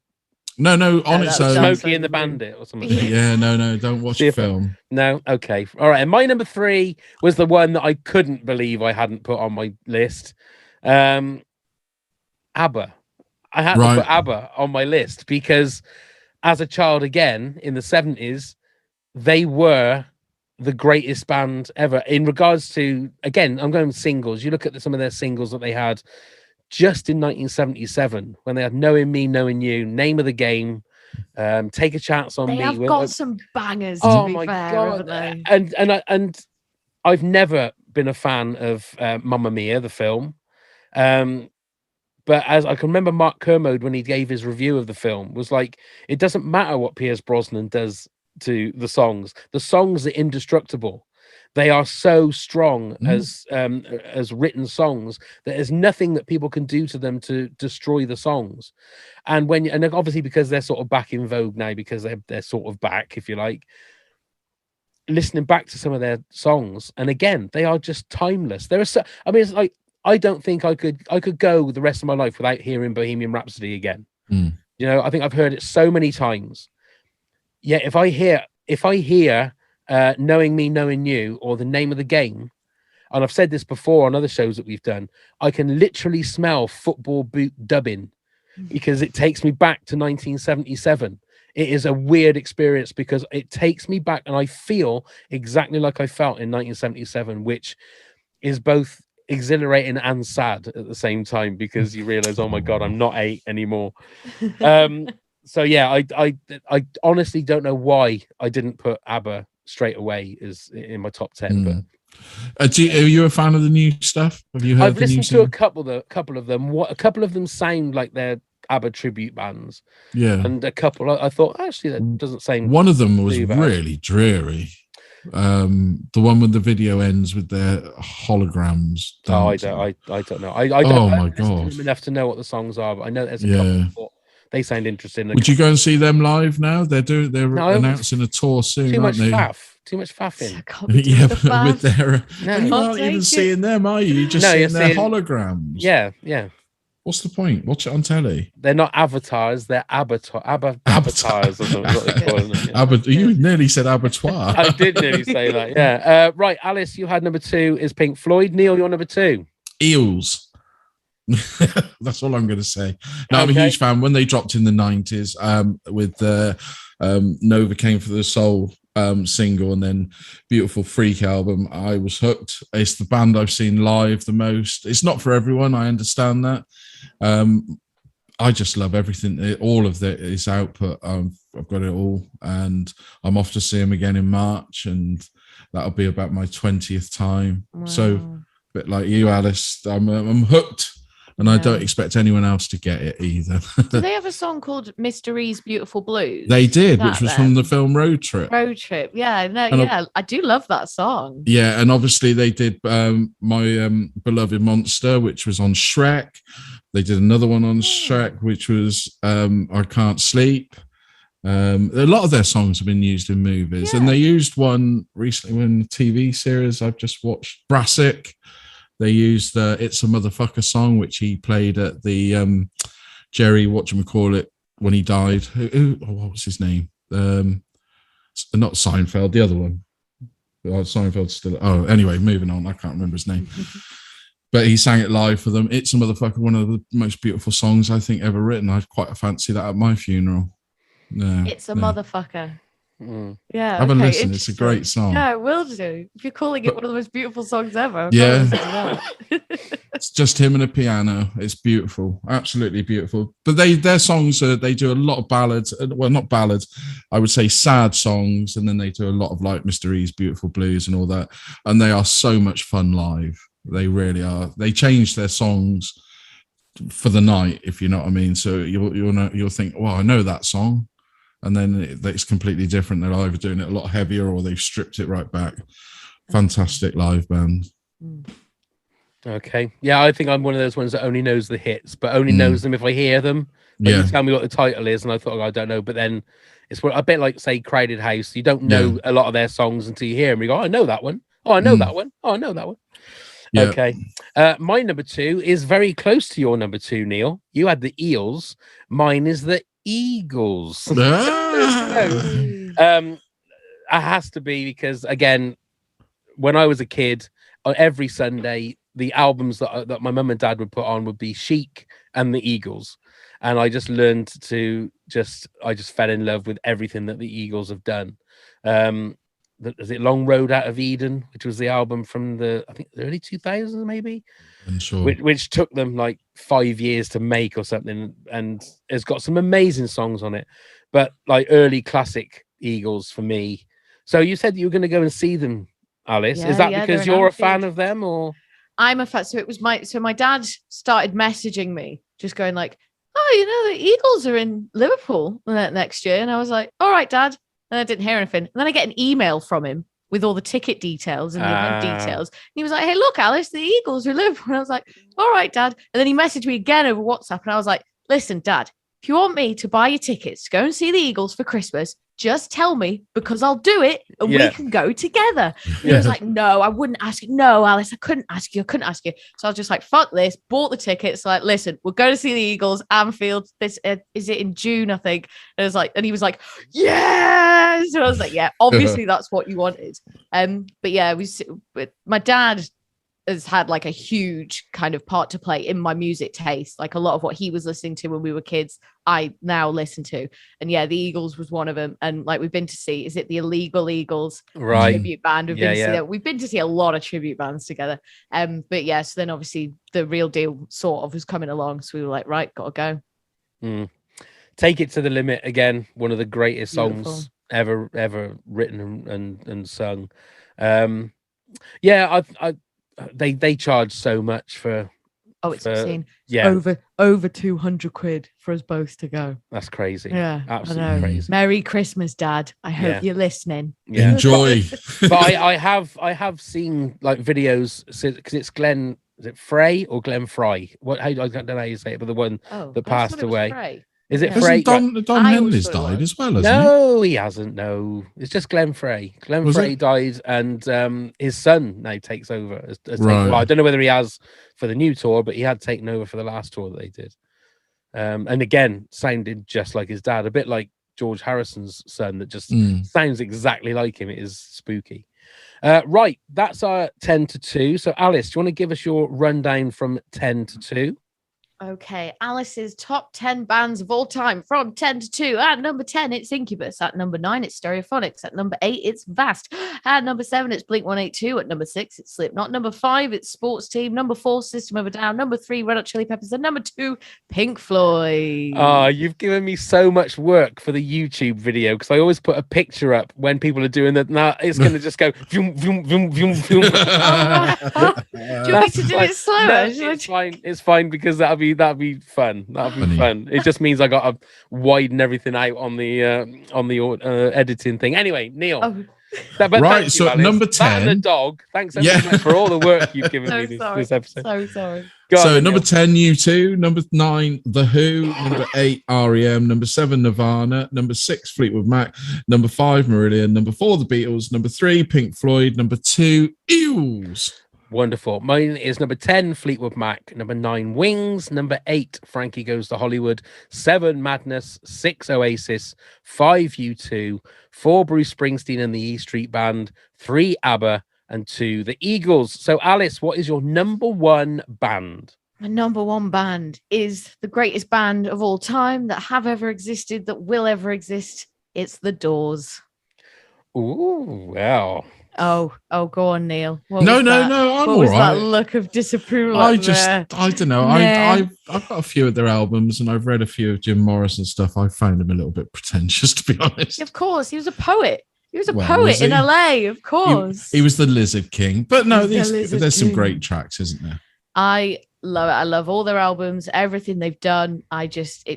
S2: No, on its own.
S1: Smokey and the Bandit or something.
S2: Yeah, no, don't watch the film.
S1: No, okay. All right. And my number 3 was the one that I couldn't believe I hadn't put on my list. ABBA. I had to put ABBA on my list because as a child again in the 70s, they were the greatest band ever. In regards to, again, I'm going with singles. You look at some of their singles that they had just in 1977 when they had Knowing Me, Knowing You, Name of the Game, Take a Chance on
S4: They
S1: Me.
S4: have got some bangers, to
S1: Oh
S4: be
S1: my
S4: fair,
S1: God.
S4: haven't they?
S1: And I've never been a fan of Mamma Mia, the film. But as I can remember, Mark Kermode, when he gave his review of the film, was like, it doesn't matter what Pierce Brosnan does to the songs are indestructible. They are so strong as written songs that there's nothing that people can do to them to destroy the songs. And obviously because they're sort of back in vogue now, because they're sort of back, if you like, listening back to some of their songs, and again, they are just timeless. It's like, I don't think I could go the rest of my life without hearing Bohemian Rhapsody again. You know, I think I've heard it so many times. Yeah, if I hear Knowing Me, Knowing You, or The Name of the Game, and I've said this before on other shows that we've done, I can literally smell football boot dubbing because it takes me back to 1977. It is a weird experience because it takes me back and I feel exactly like I felt in 1977, which is both exhilarating and sad at the same time, because you realize, oh my God, I'm not 8 anymore. So yeah, I honestly don't know why I didn't put ABBA straight away as in my top 10. But
S2: are you a fan of the new stuff? Have you heard?
S1: I've listened to a couple of them. A couple of them sound like they're ABBA tribute bands.
S2: Yeah,
S1: and a couple I thought, actually, that doesn't sound.
S2: One of them was really dreary. The one with the video ends with their holograms. Dancing.
S1: I don't know. I don't.
S2: Oh my God!
S1: Enough to know what the songs are, but I know there's a couple. They sound interesting.
S2: Would you go and see them live now? They're announcing a tour soon.
S1: Too much faff. Too much faffing. Yeah,
S2: with their you aren't even seeing them, are you? You're just seeing their holograms.
S1: Yeah, yeah.
S2: What's the point? Watch it on telly.
S1: They're not avatars. They're avatars. Or something, what they call them.
S2: You nearly said abattoir.
S1: I did nearly say that. Yeah. Right, Alice, you had number 2 is Pink Floyd. Neil, you're number 2.
S2: Eels. That's all I'm going to say. No, I'm a huge fan. When they dropped in the 90s with the Nova Came for the Soul single and then Beautiful Freak album, I was hooked. It's the band I've seen live the most. It's not for everyone, I understand that. I just love everything. All of his output. I've got it all, and I'm off to see him again in March, and that'll be about my 20th time. Wow. So, a bit like you, Alice, I'm hooked. And I don't expect anyone else to get it either.
S4: Do they have a song called Mr. E's Beautiful Blues?
S2: They did, which was from the film Road Trip.
S4: Road Trip, yeah. No, I do love that song.
S2: Yeah, and obviously they did My Beloved Monster, which was on Shrek. They did another one on Shrek, which was I Can't Sleep. A lot of their songs have been used in movies, and they used one recently in the TV series I've just watched, Brassic. They used It's a Motherfucker song, which he played at the Jerry, whatchamacallit, when he died. What was his name? Not Seinfeld, the other one. Seinfeld's still... Oh, anyway, moving on. I can't remember his name. But he sang it live for them. It's a Motherfucker, one of the most beautiful songs I think ever written. I'd quite fancy that at my funeral. Yeah,
S4: It's a Motherfucker. Yeah,
S2: have a listen. It's a great song.
S4: Yeah, it will do. If you're calling it one of the most beautiful songs ever,
S2: it's just him and a piano. It's beautiful, absolutely beautiful. But their songs they do a lot of ballads. Well, not ballads, I would say sad songs, and then they do a lot of like Mr. E's Beautiful Blues and all that. And they are so much fun live. They really are. They change their songs for the night, if you know what I mean. So you'll think, well, I know that song. And then it's completely different. They're either doing it a lot heavier or they've stripped it right back. Fantastic live band.
S1: Okay. Yeah, I think I'm one of those ones that only knows the hits, but only knows them if I hear them. Like you tell me what the title is, and I thought, I don't know. But then it's a bit like, say, Crowded House. You don't know a lot of their songs until you hear them. You go, I know that one. Oh, I know that one. Oh, I know that one. Yeah. Okay. My number 2 is very close to your number 2, Neil. You had the Eels. Mine is the Eagles. It has to be because, again, when I was a kid, every Sunday the albums that my mum and dad would put on would be Chic and the Eagles, and I just learned to I just fell in love with everything that the Eagles have done. Is it Long Road Out of Eden, which was the album from the, I think, the early 2000s, maybe,
S2: Unsure.
S1: which took them like 5 years to make or something, and has got some amazing songs on it. But like early classic Eagles for me. So you said you were going to go and see them, Alice.
S4: Yeah,
S1: Is that
S4: yeah,
S1: because
S4: they're in
S1: you're a fan
S4: Anfield.
S1: of them, or?
S4: I'm a fan. So it was my dad started messaging me, just going like, "Oh, you know, the Eagles are in Liverpool next year," and I was like, "All right, Dad." And I didn't hear anything. And then I get an email from him with all the ticket details and the event details. And he was like, "Hey, look, Alice, the Eagles are in Liverpool." And I was like, "All right, Dad." And then he messaged me again over WhatsApp, and I was like, "Listen, Dad, if you want me to buy your tickets to go and see the Eagles for Christmas, just tell me, because I'll do it and we can go together." And he was like, "No, I wouldn't ask you. No, Alice, I couldn't ask you. So I was just like, fuck this, bought the tickets. Like, listen, we're going to see the Eagles, Anfield. This is it in June, I think. And it was like, and he was like, yes. And I was like, yeah, obviously that's what you wanted. But yeah, my dad has had like a huge kind of part to play in my music taste. Like a lot of what he was listening to when we were kids, I now listen to. And yeah, the Eagles was one of them. And like we've been to see, is it the Illegal Eagles tribute band? We've been to see that. We've been to see a lot of tribute bands together. But yeah, so then obviously the real deal sort of was coming along. So we were like, right, gotta go.
S1: Take It to the Limit again, one of the greatest
S4: Beautiful.
S1: songs ever written and sung. Yeah, they charge so much for.
S4: Oh, it's insane.
S1: Yeah,
S4: over 200 quid for us both to go.
S1: That's crazy.
S4: Yeah,
S1: absolutely crazy.
S4: Merry Christmas, Dad. I hope you're listening.
S1: Yeah.
S2: Enjoy.
S1: But I have seen like videos because it's Glenn. Is it Frey or Glenn Fry? I don't know how you say it, but the one that passed away.
S4: Frey.
S1: Is it
S2: Hasn't
S1: Frey?
S2: Don Henley's died as well, hasn't
S1: No, he hasn't. No, it's just Glenn Frey. Glenn Frey died, and his son now takes over. Well, I don't know whether he has for the new tour, but he had taken over for the last tour that they did. And again, sounded just like his dad, a bit like George Harrison's son, that just sounds exactly like him. It is spooky. Right, that's our 10 to 2. So, Alice, do you want to give us your rundown from 10 to 2?
S4: Okay, Alice's top 10 bands of all time from 10 to 2. At number 10, it's Incubus. At number 9, it's Stereophonics. At number 8, it's Vast. At number 7, it's Blink-182. At number 6, it's Slipknot. Number 5, it's Sports Team. Number 4, System of a Down. Number 3, Red Hot Chili Peppers. And number 2, Pink Floyd.
S1: Oh, you've given me so much work for the YouTube video, because I always put a picture up when people are doing that. Now it's going to just go vroom, vroom, vroom, vroom, vroom.
S4: Do you want me to do it slower?
S1: No, it's fine. It's fine, because that'll be fun. That'll be fun. It just means I got to widen everything out on the editing thing. Anyway, Neil.
S4: Oh.
S2: Right, so Alice. Number 10.
S1: The dog. Thanks so much for all the work you've given me this episode.
S4: So sorry.
S2: So number 10, U2. Number 9, The Who. Number 8, REM. Number 7, Nirvana. Number 6, Fleetwood Mac. Number 5, Marillion. Number 4, The Beatles. Number 3, Pink Floyd. Number 2, Eels.
S1: Wonderful. Mine is number 10, Fleetwood Mac. Number 9, Wings. Number 8, Frankie Goes to Hollywood. 7, Madness. 6, Oasis. 5, U2. 4, Bruce Springsteen and the E Street Band. 3, ABBA. And 2, the Eagles. So, Alice, what is your number 1 band?
S4: My number 1 band is the greatest band of all time that have ever existed, that will ever exist. It's The Doors.
S1: Ooh, wow.
S4: Oh, go on, Neil.
S2: No, I'm all right.
S4: That look of disapproval?
S2: I don't know. I've got a few of their albums, and I've read a few of Jim Morrison's stuff. I found him a little bit pretentious, to be honest.
S4: Of course, he was a poet. He was a poet in LA, of course.
S2: He was the Lizard King. But no, there's some great tracks, isn't there?
S4: I love it. I love all their albums, everything they've done. It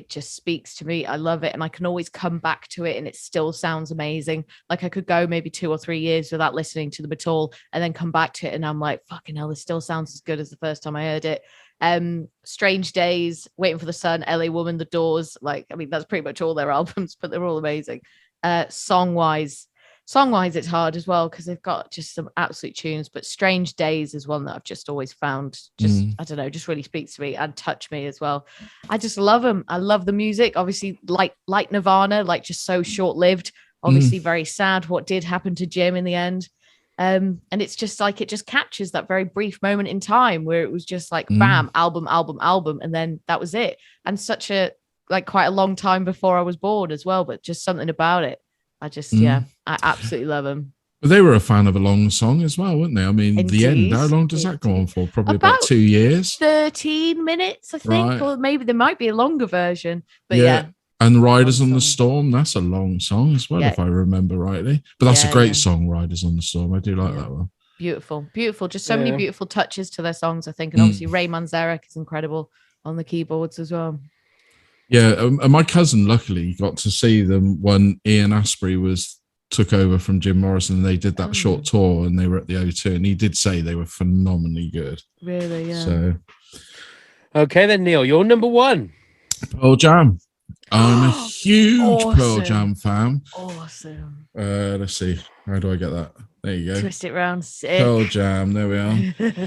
S4: just speaks to me. I love it. And I can always come back to it and it still sounds amazing. Like I could go maybe 2 or 3 years without listening to them at all and then come back to it. And I'm like, fucking hell, this still sounds as good as the first time I heard it. Strange Days, Waiting for the Sun, LA Woman, The Doors. Like, I mean, that's pretty much all their albums, but they're all amazing. Song-wise, it's hard as well because they've got just some absolute tunes, but Strange Days is one that I've just always found I don't know, just really speaks to me and touch me as well. I just love them. I love the music. Obviously, like Nirvana, like just so short-lived. Obviously, very sad what did happen to Jim in the end. And it's just like, it just captures that very brief moment in time where it was just like, bam, album. And then that was it. And such a like quite a long time before I was born as well, but just something about it. I absolutely love them.
S2: But they were a fan of a long song as well, weren't they? I mean, The End, how long does that go on for? Probably about 2 years.
S4: 13 minutes, I think,
S2: Right.
S4: or maybe there might be a longer version. But yeah.
S2: And Riders on the Storm, that's a long song as well, if I remember rightly. But that's a great song, Riders on the Storm. I do like that one.
S4: Beautiful, beautiful. Just so many beautiful touches to their songs, I think. And obviously Ray Manzarek is incredible on the keyboards as well.
S2: Yeah, and my cousin luckily got to see them when Ian Astbury took over from Jim Morrison. They did that short tour and they were at the O2, and he did say they were phenomenally good.
S4: Really, yeah.
S2: So,
S1: okay then, Neil, you're number one.
S2: Pearl Jam. I'm a huge Pearl Jam fan.
S4: Awesome.
S2: Let's see. How do I get that? There you go.
S4: Twist it round. Sick.
S2: Pearl Jam. There we are.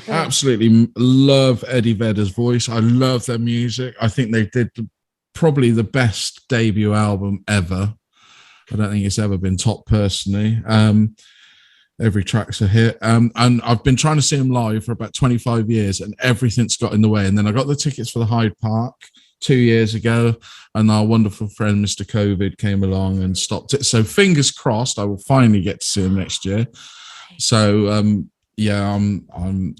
S2: Absolutely love Eddie Vedder's voice. I love their music. I think they did probably the best debut album ever. I don't think it's ever been top personally. Every track's a hit. And I've been trying to see them live for about 25 years and everything's got in the way. And then I got the tickets for the Hyde Park 2 years ago, and our wonderful friend Mr. COVID came along and stopped it. So fingers crossed I will finally get to see him next year. So I'm going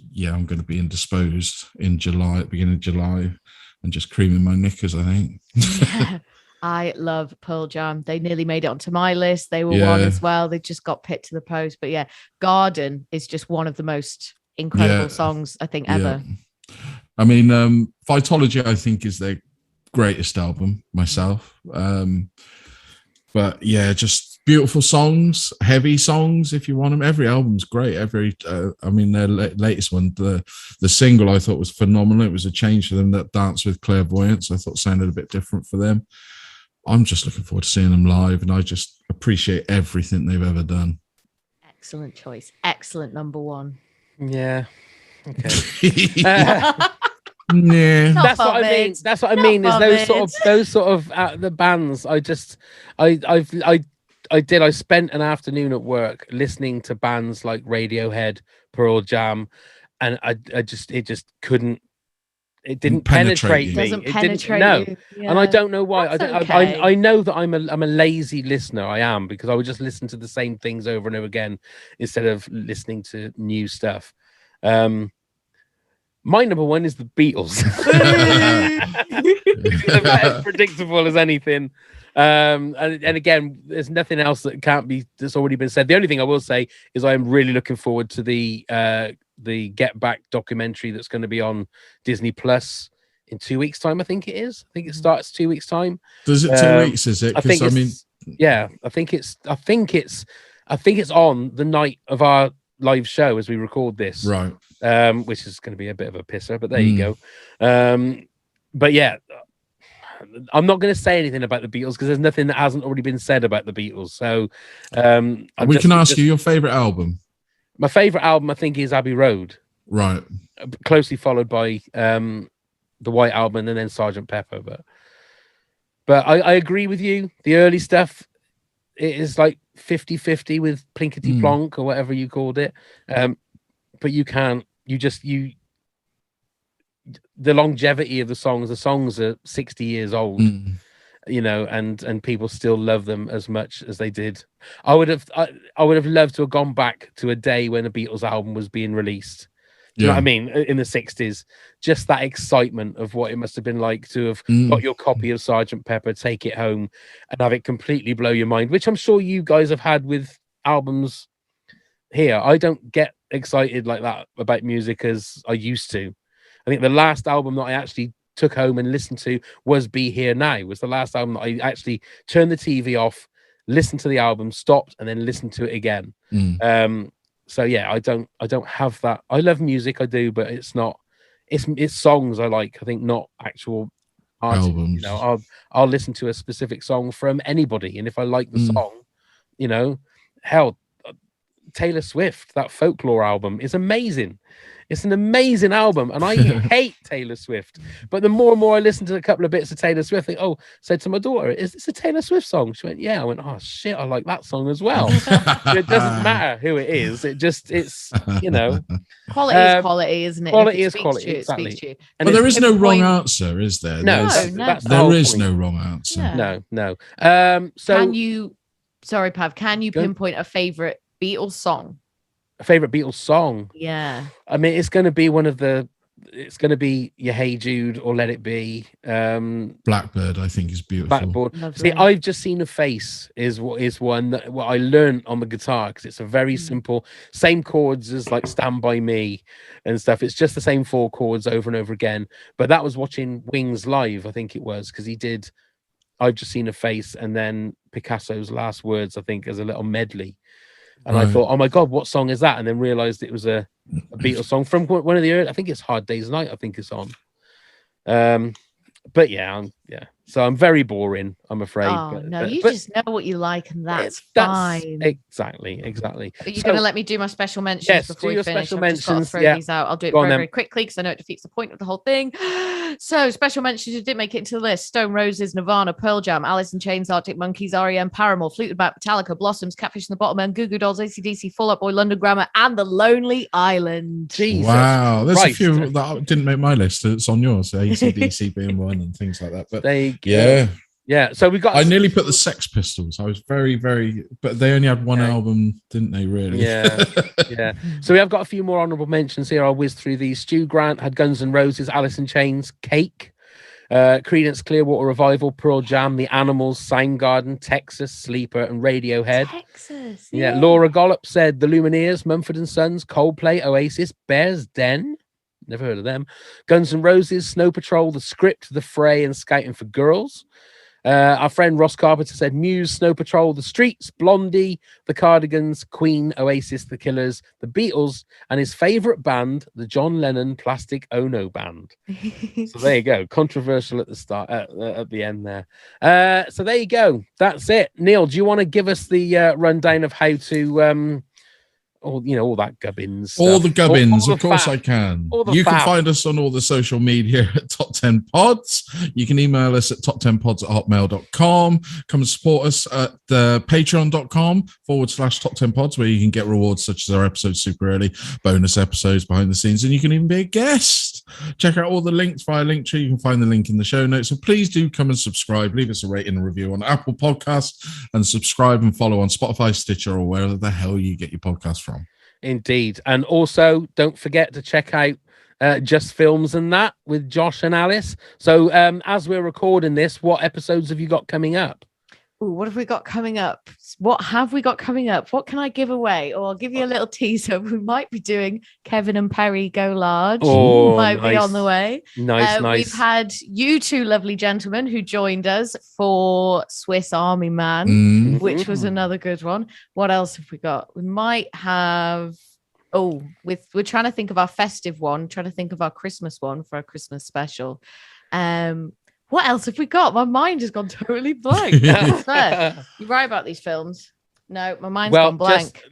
S2: to be indisposed in July, at the beginning of July, and just creaming my knickers, I think.
S4: Yeah. I love Pearl Jam. They nearly made it onto my list. They were one as well. They just got picked to the post. But yeah, Garden is just one of the most incredible songs, I think, ever.
S2: Yeah. I mean, Vitology, I think, is their greatest album myself. But yeah, just beautiful songs, heavy songs if you want them. Every album's great. I mean, their latest one, the single, I thought was phenomenal. It was a change for them. That Dance with Clairvoyance, I thought sounded a bit different for them. I'm just looking forward to seeing them live, and I just appreciate everything they've ever done.
S4: Excellent choice. Excellent number one.
S1: Yeah. Okay.
S2: Yeah.
S1: That's what I mean. That's what I mean. Is those sort of the bands. I spent an afternoon at work listening to bands like Radiohead, Pearl Jam, and it just couldn't. It didn't penetrate me.
S4: It penetrate you. Yeah.
S1: And I don't know why.
S4: Okay.
S1: I know that I'm a lazy listener. I am, because I would just listen to the same things over and over again instead of listening to new stuff. My number one is the Beatles. It's about as predictable as anything. And again, there's nothing else that's already been said. The only thing I will say is I am really looking forward to the Get Back documentary that's going to be on Disney Plus in 2 weeks' time. I think it is. I think it starts 2 weeks' time.
S2: Does it 2 weeks? Is it?
S1: I think it's on the night of our live show as we record this,
S2: right?
S1: Which is going to be a bit of a pisser, but there you go. But yeah, I'm not going to say anything about the Beatles because there's nothing that hasn't already been said about the Beatles. So
S2: we can ask you your favorite album.
S1: My favorite album, I think, is Abbey Road,
S2: right?
S1: Closely followed by the White Album and then Sgt. Pepper. But I agree with you. The early stuff, it is like 50-50 with Plinkety Plonk or whatever you called it. But the longevity of the songs are 60 years old, and people still love them as much as they did. I would have loved to have gone back to a day when a Beatles album was being released. Do you know what I mean? In the 60s, just that excitement of what it must have been like to have got your copy of Sgt. Pepper, take it home and have it completely blow your mind, which I'm sure you guys have had with albums here. I don't get excited like that about music as I used to. I think the last album that I actually took home and listened to was Be Here Now. It was the last album that I actually turned the TV off, listened to the album, stopped, and then listened to it again. So yeah, I don't have that. I love music, I do, but it's songs I like. I think not actual artists.
S2: Albums.
S1: I'll listen to a specific song from anybody, and if I like the song, hell, Taylor Swift, that Folklore album is amazing. It's an amazing album, and I hate Taylor Swift. But the more and more I listen to a couple of bits of Taylor Swift, I think, said to my daughter, "Is this a Taylor Swift song?" She went, "Yeah." I went, "Oh shit, I like that song as well." It doesn't matter who it is. It's
S4: Quality is quality, isn't it?
S1: Quality is quality, exactly.
S2: But there is no wrong answer, is there?
S1: No,
S2: that's there is no wrong answer.
S4: Yeah.
S1: No.
S4: So sorry, Pav, can you pinpoint a favorite Beatles song?
S1: A favorite Beatles song?
S4: Yeah.
S1: I mean, it's going to be your Hey Jude or Let It Be.
S2: Blackbird, I think, is beautiful.
S1: Blackboard. See, I've Just Seen a Face is one that what I learned on the guitar, because it's a very simple, same chords as like Stand By Me and stuff. It's just the same 4 chords over and over again. But that was watching Wings live, I think it was, because he did I've Just Seen a Face and then Picasso's Last Words, I think, as a little medley. And I thought, oh my God, what song is that? And then realized it was a Beatles song from one of the early, I think it's Hard Day's Night, I think it's on. But yeah. So I'm very boring, I'm afraid.
S4: You just know what you like, and that's fine.
S1: Exactly.
S4: Are you going to let me do my special mentions before we finish?
S1: Special
S4: I've just got to throw these out. I'll do it very quickly because I know it defeats the point of the whole thing. So special mentions who did make it into the list: Stone Roses, Nirvana, Pearl Jam, Alice in Chains, Arctic Monkeys, R.E.M., Paramore, Fleetwood Mac, Metallica, Blossoms, Catfish and the Bottom Men, Goo Goo Dolls, AC/DC, Fall Out Boy, London Grammar, and The Lonely Island.
S1: Jesus
S2: wow, there's
S1: Christ.
S2: a few that didn't make my list. It's on yours, AC/DC being one and things like that. But
S1: yeah. So we got.
S2: I nearly put the Sex Pistols. I was very, very, but they only had one album, didn't they? Really?
S1: Yeah. So we have got a few more honourable mentions here. I'll whiz through these. Stu Grant had Guns N' Roses, Alice in Chains, Cake, Creedence Clearwater Revival, Pearl Jam, The Animals, Soundgarden, Texas, Sleeper, and Radiohead.
S4: Texas.
S1: Yeah. Laura Gollop said The Lumineers, Mumford and Sons, Coldplay, Oasis, Bears Den. Never heard of them. Guns N' Roses, Snow Patrol, The Script, The Fray, and Scouting for Girls. Our friend Ross Carpenter said Muse, Snow Patrol, The Streets, Blondie, The Cardigans, Queen, Oasis, The Killers, The Beatles, and his favourite band, the John Lennon Plastic Ono Band. So there you go. Controversial at the start, at the end there. So there you go. That's it. Neil, do you want to give us the rundown of how to... all that gubbins stuff.
S2: All the gubbins, of course I can. You can find us on all the social media at Top 10 Pods. You can email us at toptenpods@hotmail.com. Come and support us at patreon.com/Top 10 Pods, where you can get rewards such as our episodes super early, bonus episodes behind the scenes, and you can even be a guest. Check out all the links via Linktree. You can find the link in the show notes. So please do come and subscribe. Leave us a rating and review on Apple Podcasts, and subscribe and follow on Spotify, Stitcher, or wherever the hell you get your podcast from.
S1: Indeed. And also don't forget to check out Just Films and That with Josh and Alice. So as we're recording this, what episodes have you got coming up?
S4: Ooh, what have we got coming up? What have we got coming up? What can I give away? Or I'll give you a little teaser. We might be doing Kevin and Perry Go Large. Might be on the way.
S1: Nice.
S4: We've had you two lovely gentlemen who joined us for Swiss Army Man, which was another good one. What else have we got? We might have... we're trying to think of our festive one, trying to think of our Christmas one for our Christmas special. What else have we got? My mind has gone totally blank. You're right about these films. No, my mind's gone blank.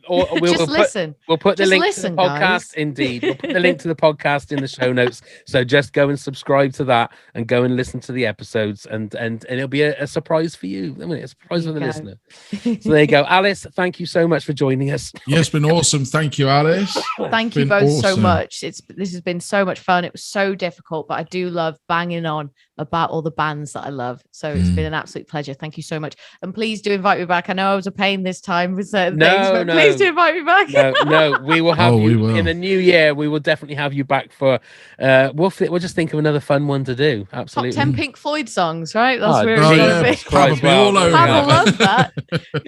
S1: Just
S4: listen.
S1: We'll put the link to the podcast.
S4: Guys.
S1: Indeed. We'll put the link to the podcast in the show notes. So just go and subscribe to that and go and listen to the episodes. And it'll be a surprise for you. I mean, a surprise for the listener. So there you go. Alice, thank you so much for joining us.
S2: Yeah, it's been awesome. Thank you, Alice.
S4: Thank you both so much. This has been so much fun. It was so difficult, but I do love banging on about all the bands that I love. So it's been an absolute pleasure. Thank you so much. And please do invite me back. I know I was a pain this time with certain things, but please do invite me back.
S1: No, we will have you in the new year. We will definitely have you back for we'll just think of another fun one to do. Absolutely.
S4: Top 10 Pink Floyd songs, right? That's where
S1: it's going to be.
S2: All over.
S4: I love that.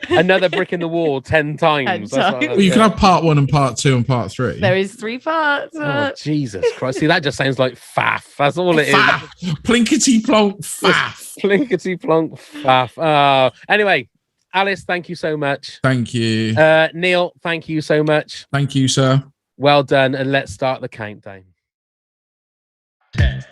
S1: Another brick in the wall 10 times.
S2: Well, you can have part 1 and part 2 and part 3.
S4: There is 3 parts.
S1: Oh, Jesus Christ. See, that just sounds like faff. That's all it is.
S2: Plinkety plonk faff.
S1: Plinkety plonk faff. Anyway, Alice, thank you so much.
S2: Thank you.
S1: Neil, thank you so much.
S2: Thank you, sir.
S1: Well done. And let's start the countdown.
S3: 10.